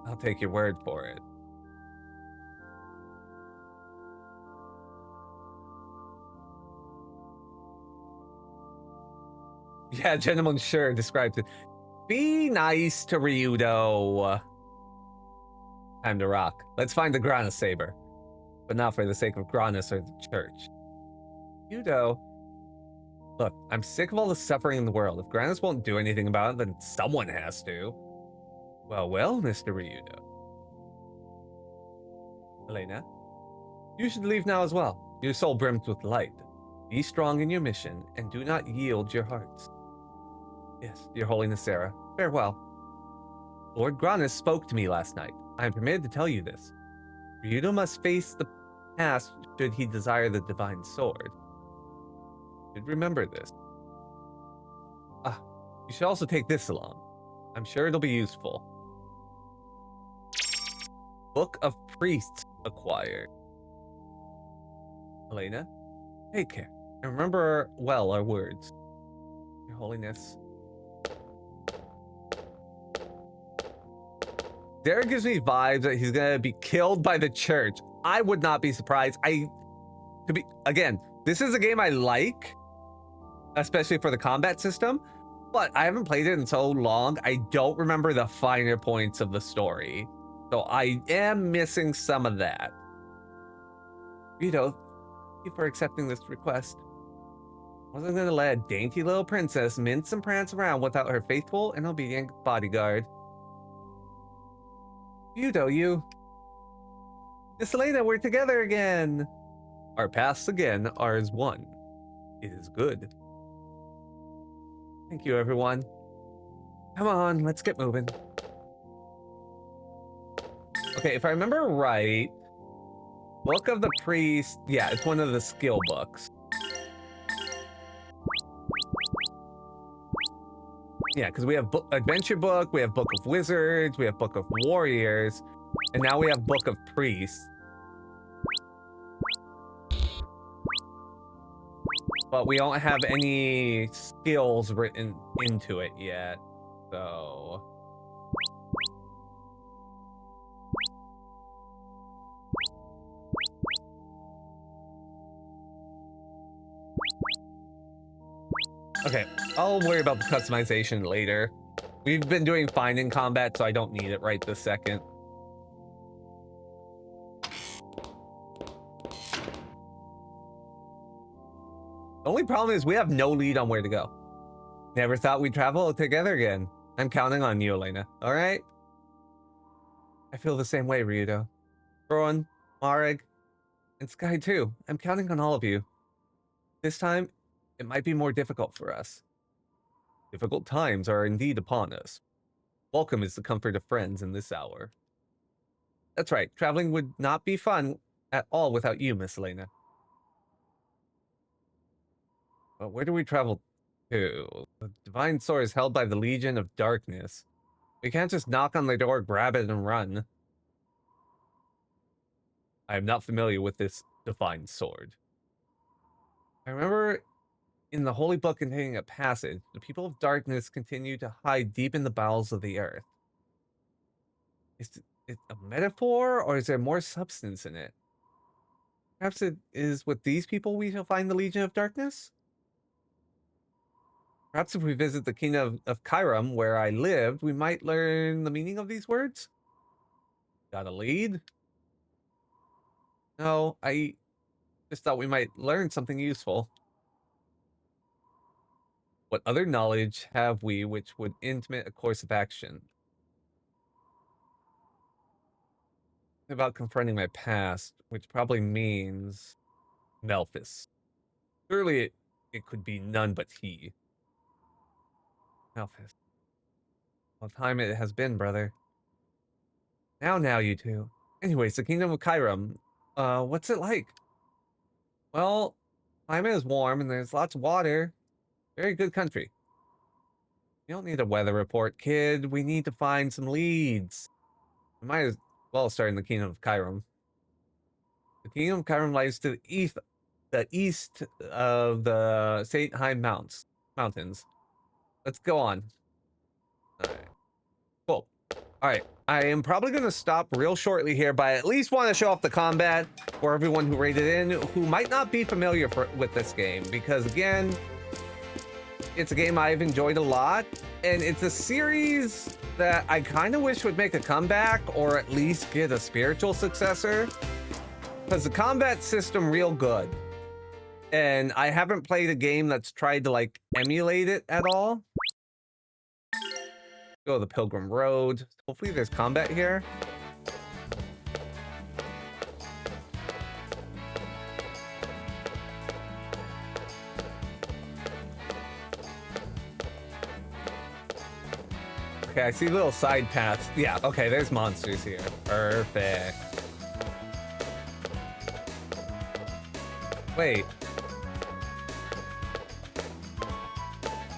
I'll take your word for it. Yeah, Gentleman Sure describes it. Be nice to Ryudo. Time to rock. Let's find the Grana Saber. But not for the sake of Granus or the church. Ryudo. Look, I'm sick of all the suffering in the world. If Granus won't do anything about it, then someone has to. Well, Mr. Ryudo. Elena, you should leave now as well. Your soul brims with light. Be strong in your mission, and do not yield your hearts. Yes, Your Holiness Sarah, farewell. Lord Granus spoke to me last night. I am permitted to tell you this. Ryudo must face the past should he desire the divine sword. You should remember this. Ah, you should also take this along. I'm sure it'll be useful. Book of Priests acquired. Elena, take care. And remember well our words. Your Holiness. Derek gives me vibes that he's gonna be killed by the church. I would not be surprised. Again, this is a game I like, especially for the combat system, but I haven't played it in so long, I don't remember the finer points of the story. So I am missing some of that. Rito, thank you for accepting this request. I wasn't gonna let a dainty little princess mince and prance around without her faithful and obedient bodyguard. You. Miss Elena, we're together again. Our paths again are as one. It is good. Thank you, everyone. Come on, let's get moving. Okay, if I remember right, Book of the Priest, yeah, it's one of the skill books. Yeah, because we have Adventure Book, we have Book of Wizards, we have Book of Warriors, and now we have Book of Priests. But we don't have any skills written into it yet, so... Okay, I'll worry about the customization later. We've been doing fine in combat, so I don't need it right this second. The only problem is we have no lead on where to go. Never thought we'd travel together again. I'm counting on you, Elena. All right? I feel the same way, Ryudo. Rowan, Marek, and Sky too. I'm counting on all of you. This time, it might be more difficult for us. Difficult times are indeed upon us. Welcome is the comfort of friends in this hour. That's right, traveling would not be fun at all without you, Miss Elena. But where do we travel to? The divine sword is held by the Legion of Darkness. We can't just knock on the door, grab it, and run. I am not familiar with this divine sword. I remember in the holy book containing a passage, the people of darkness continue to hide deep in the bowels of the earth. Is it a metaphor, or is there more substance in it? Perhaps it is with these people we shall find the Legion of Darkness? Perhaps if we visit the kingdom of Kyram, where I lived, we might learn the meaning of these words? Got a lead? No, I just thought we might learn something useful. What other knowledge have we which would intimate a course of action? About confronting my past, which probably means Melphis. Surely it could be none but he. Melphis. What time it has been, brother. Now, you two. Anyways, the Kingdom of Kyrum. What's it like? Well, climate is warm and there's lots of water. Very good country. You don't need a weather report, kid. We need to find some leads. We might as well start in the Kingdom of Kyrum. The Kingdom of Kyrum lies to the east of the St. Hyde Mountains. Let's go on. Alright. Cool. Alright. I am probably going to stop real shortly here, but I at least want to show off the combat for everyone who rated in, who might not be familiar with this game, because again, it's a game I've enjoyed a lot, and it's a series that I kind of wish would make a comeback, or at least get a spiritual successor, because the combat system real good. And I haven't played a game that's tried to like emulate it at all. Go the Pilgrim Road. Hopefully there's combat here. Okay, I see little side paths. Yeah, okay, there's monsters here. Perfect. Wait.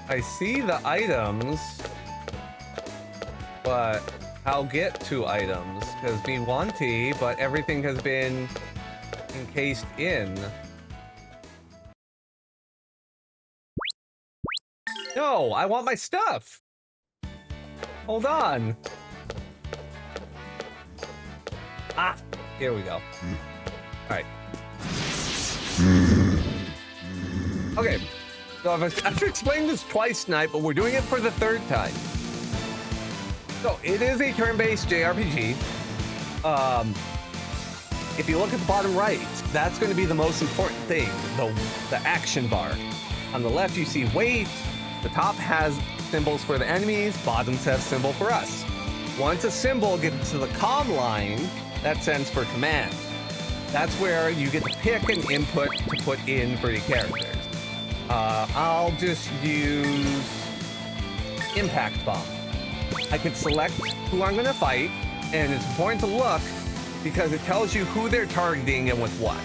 I see the items, but I'll get to items because we want to, but everything has been encased in. No, I want my stuff. Hold on. Ah, here we go. All right. Okay. So I've explained this twice tonight, but we're doing it for the third time. So it is a turn-based JRPG. If you look at the bottom right, that's going to be the most important thing, the action bar. On the left, you see wait. The top has symbols for the enemies. Bottoms have symbol for us. Once a symbol gets to the comm line, that stands for command. That's where you get to pick an input to put in for your characters. I'll just use Impact Bomb. I can select who I'm gonna fight, and it's important to look because it tells you who they're targeting and with what.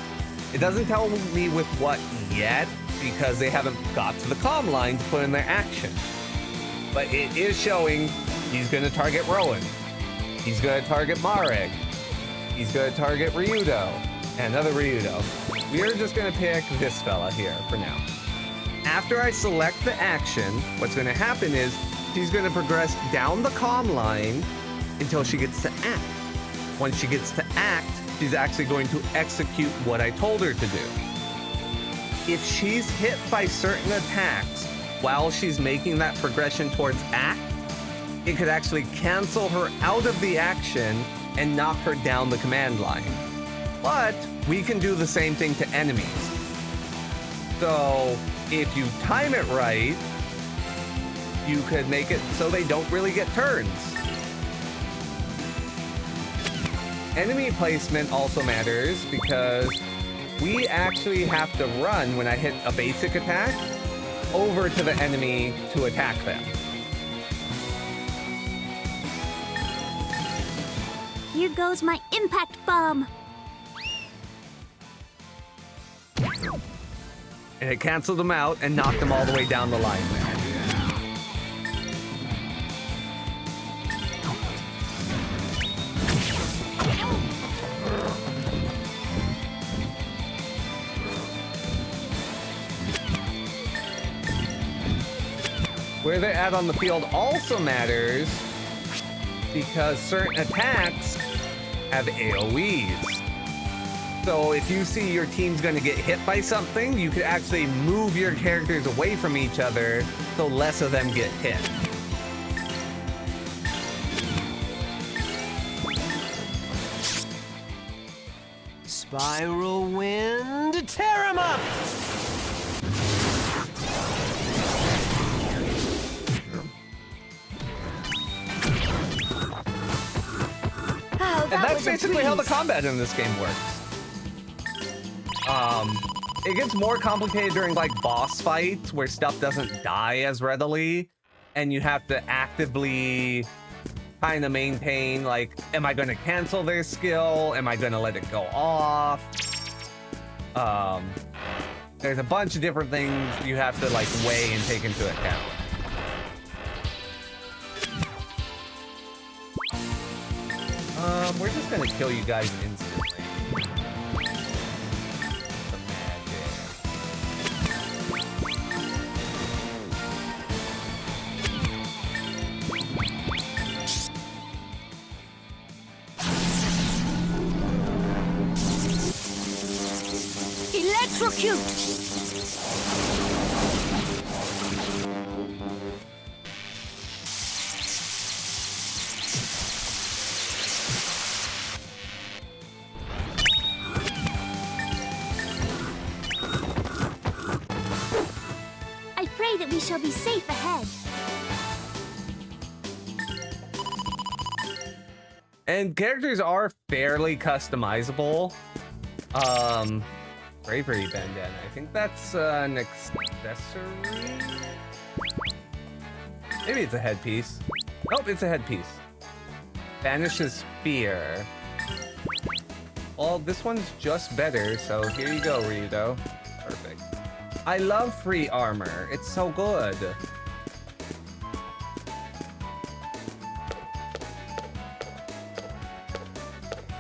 It doesn't tell me with what yet because they haven't got to the comm line to put in their action. But it is showing he's gonna target Rowan. He's gonna target Marek. He's gonna target Ryudo. And another Ryudo. We're just gonna pick this fella here for now. After I select the action, what's gonna happen is she's gonna progress down the comm line until she gets to act. Once she gets to act, she's actually going to execute what I told her to do. If she's hit by certain attacks while she's making that progression towards act, it could actually cancel her out of the action and knock her down the command line. But we can do the same thing to enemies. So if you time it right, you could make it so they don't really get turns. Enemy placement also matters because we actually have to run when I hit a basic attack over to the enemy to attack them. Here goes my impact bomb. And it canceled them out and knocked them all the way down the line there. Where they're at on the field also matters because certain attacks have AoEs. So if you see your team's going to get hit by something, you could actually move your characters away from each other so less of them get hit. Spiral Wind, tear 'em up! And that's basically how the combat in this game works. It gets more complicated during like boss fights where stuff doesn't die as readily. and you have to actively kind of maintain, like, am I going to cancel their skill? Am I going to let it go off? There's a bunch of different things you have to like weigh and take into account. We're just gonna kill you guys instantly. Some magic. Electrocute! I pray that we shall be safe ahead. And characters are fairly customizable. Bravery bandana. I think that's an accessory. Maybe it's a headpiece. Nope, it's a headpiece. Banishes fear. Well, this one's just better, so here you go, Rito. Perfect. I love free armor. It's so good.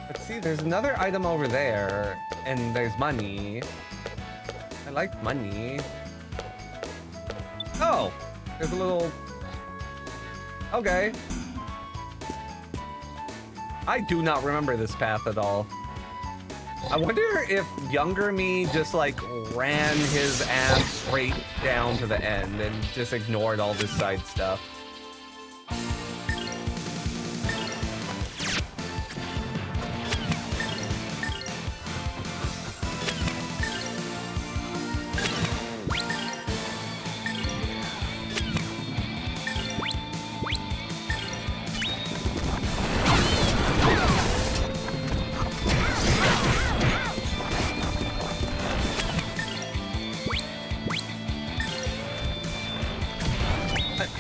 Let's see, there's another item over there, and there's money. I like money. Oh, there's a little... Okay. I do not remember this path at all. I wonder if younger me just like ran his ass straight down to the end and just ignored all this side stuff.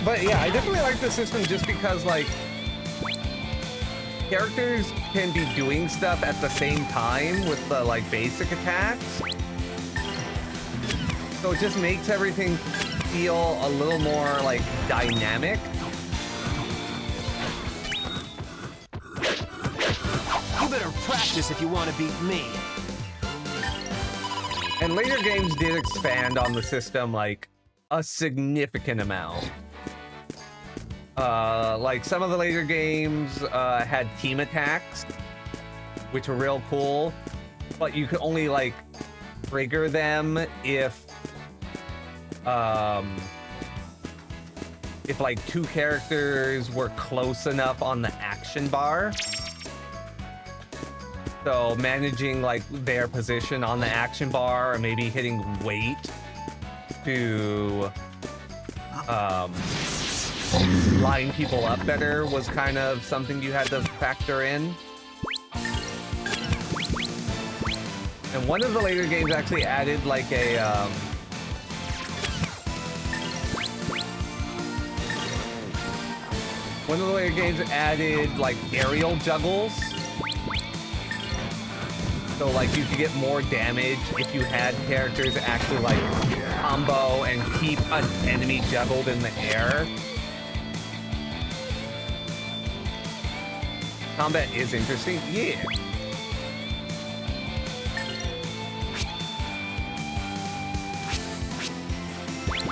But yeah, I definitely like the system just because, like, characters can be doing stuff at the same time with the, like, basic attacks. So it just makes everything feel a little more, like, dynamic. You better practice if you want to beat me. And later games did expand on the system, like, a significant amount. Like some of the later games had team attacks, which were real cool, but you could only like trigger them if like two characters were close enough on the action bar. So managing like their position on the action bar, or maybe hitting weight to line people up better was kind of something you had to factor in. And one of the later games actually added like a one of the later games added like aerial juggles. So like you could get more damage if you had characters actually like combo and keep an enemy juggled in the air. Combat is interesting, yeah.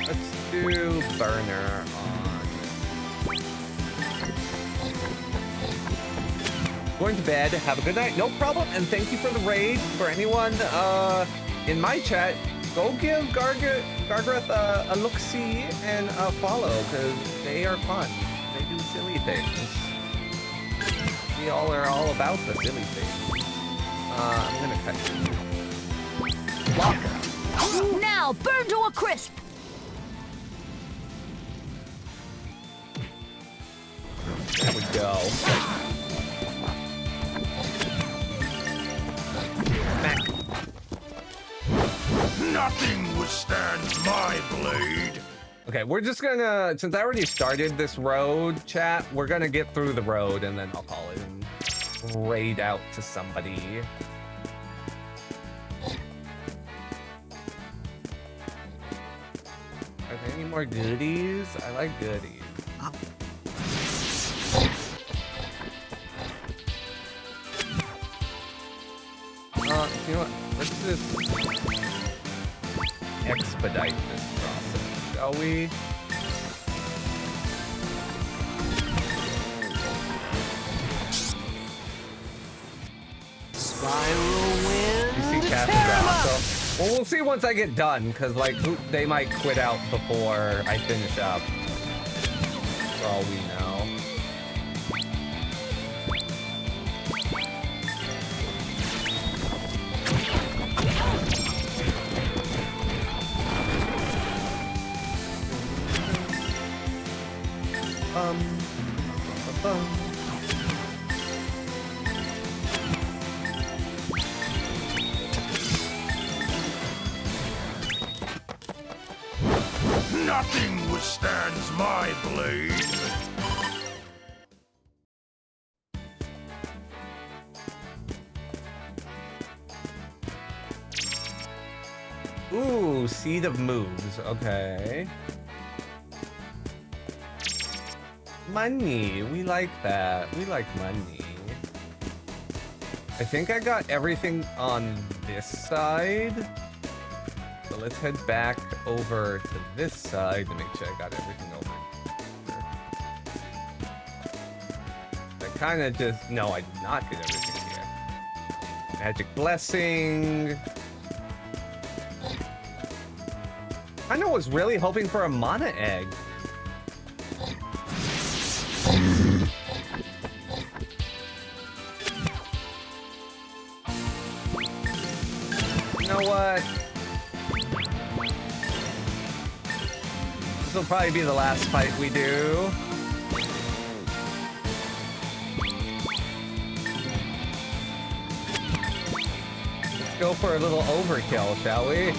Let's do burner on. Going to bed, have a good night, no problem, and thank you for the raid. For anyone in my chat, go give Gargareth a look-see and a follow, because they are fun. They do silly things. We all are all about the silly things. I'm gonna cut you. Locker. Now, burn to a crisp! There we go. Smack. Nothing withstands my blade. Okay, we're just gonna, since I already started this road, chat, we're gonna get through the road and then I'll call it and raid out to somebody. Are there any more goodies? I like goodies. You know what? Let's just expedite this process, shall we? Spiral wind. You see Captain also. Well, we'll see once I get done, because, like, they might quit out before I finish up. For all we know. Nothing withstands my blade. Ooh, Seed of Moves. Okay. Money. We like that. We like money. I think I got everything on this side. So let's head back over to this side to make sure I got everything over here. I kind of just... No, I did not get everything here. Magic Blessing. I know, was really hoping for a mana egg. You know what? This will probably be the last fight we do. Let's go for a little overkill, shall we?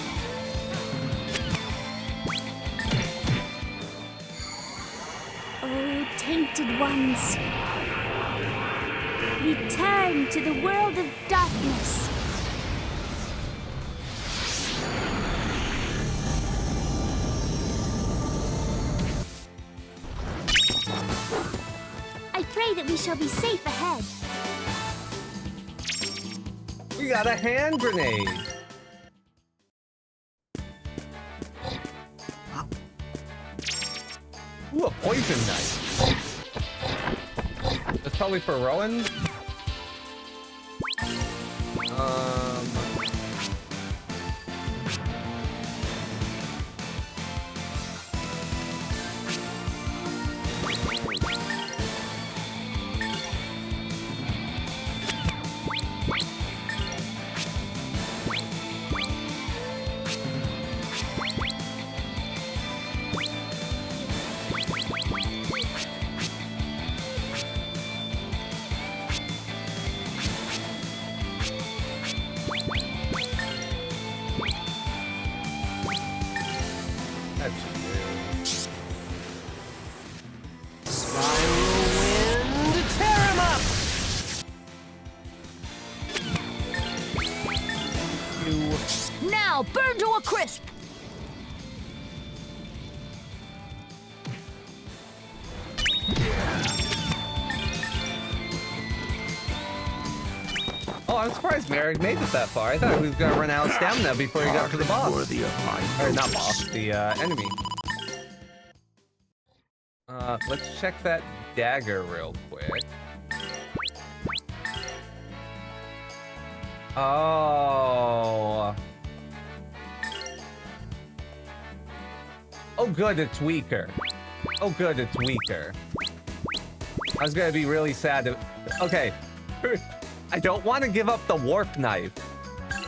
Oh, tainted ones. Return to the world of darkness. I pray that we shall be safe ahead. We got a hand grenade. Ooh, a poison knife. That's probably for Rowan. Now, burn to a crisp! Oh, I'm surprised Merrick made it that far. I thought he was gonna run out of stamina before he got to the boss. Worthy of my Or not boss, the enemy. Let's check that dagger real quick. Oh. Oh good, it's weaker. Oh good, it's weaker. I was gonna be really sad to... Okay. I don't want to give up the warp knife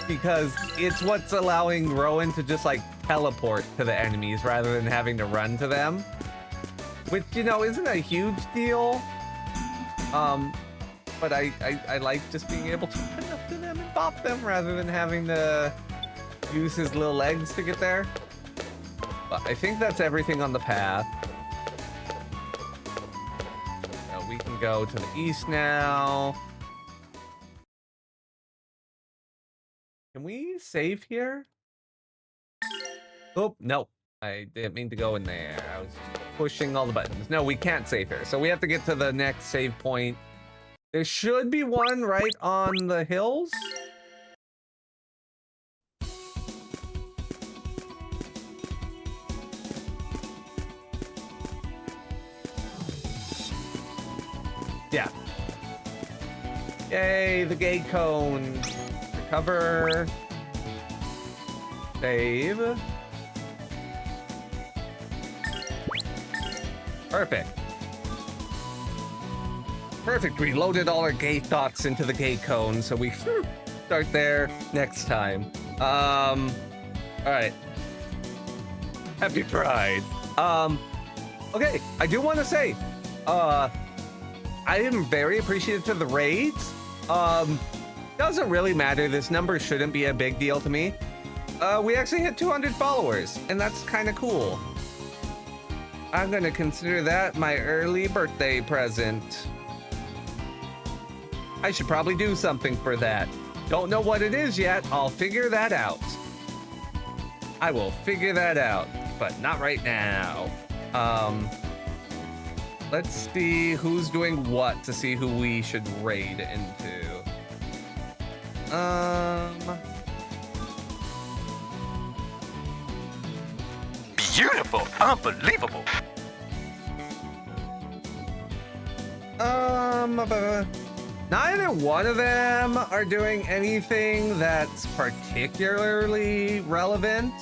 because it's what's allowing Rowan to just like teleport to the enemies rather than having to run to them. Which, you know, isn't a huge deal. But I like just being able to run up to them and bop them rather than having to use his little legs to get there. But I think that's everything on the path. So we can go to the east now. Can we save here? Oh, no. I didn't mean to go in there. I was pushing all the buttons. No, we can't save here. So we have to get to the next save point. There should be one right on the hills. Yeah. Yay, the gate cone. Recover. Save. Perfect. Perfect. We loaded all our gate dots into the gate cone, so we start there next time. All right. Happy Pride. Okay, I do want to say, I am very appreciative of the raids. Doesn't really matter. This number shouldn't be a big deal to me. We actually hit 200 followers, and that's kind of cool. I'm gonna consider that my early birthday present. I should probably do something for that. Don't know what it is yet. I'll figure that out. I will figure that out, but not right now. Let's see who's doing what to see who we should raid into. Beautiful, unbelievable. Neither one of them are doing anything that's particularly relevant.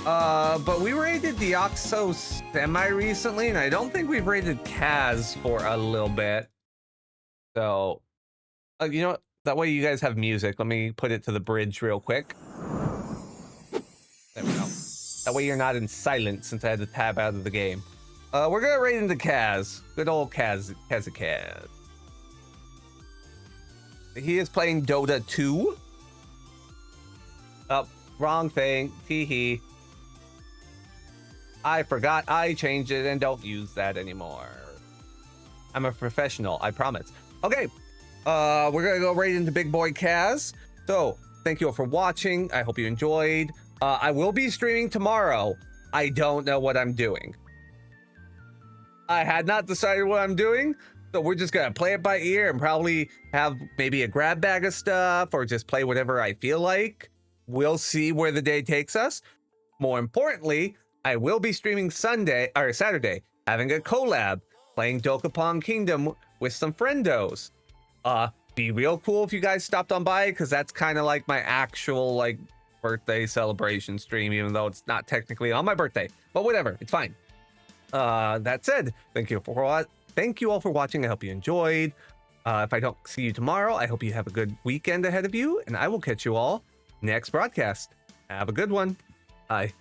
But we raided Deoxo semi-recently, and I don't think we've raided Kaz for a little bit. So, you know what? That way you guys have music. Let me put it to the bridge real quick. There we go. That way you're not in silence since I had to tab out of the game. We're gonna raid into Kaz. Good old Kaz. He is playing Dota 2. Oh, wrong thing. Teehee. I forgot I changed it and don't use that anymore. I'm a professional, I promise. Okay, we're gonna go right into Big Boy Kaz. So, thank you all for watching. I hope you enjoyed. I will be streaming tomorrow. I don't know what I'm doing. I had not decided what I'm doing, so we're just gonna play it by ear and probably have maybe a grab bag of stuff or just play whatever I feel like. We'll see where the day takes us. More importantly, I will be streaming Saturday, having a collab, playing Dokapon Kingdom with some friendos. Be real cool if you guys stopped on by, because that's kind of like my actual like birthday celebration stream, even though it's not technically on my birthday. But whatever, it's fine. That said, thank you all for watching. I hope you enjoyed. If I don't see you tomorrow, I hope you have a good weekend ahead of you, and I will catch you all next broadcast. Have a good one. Bye.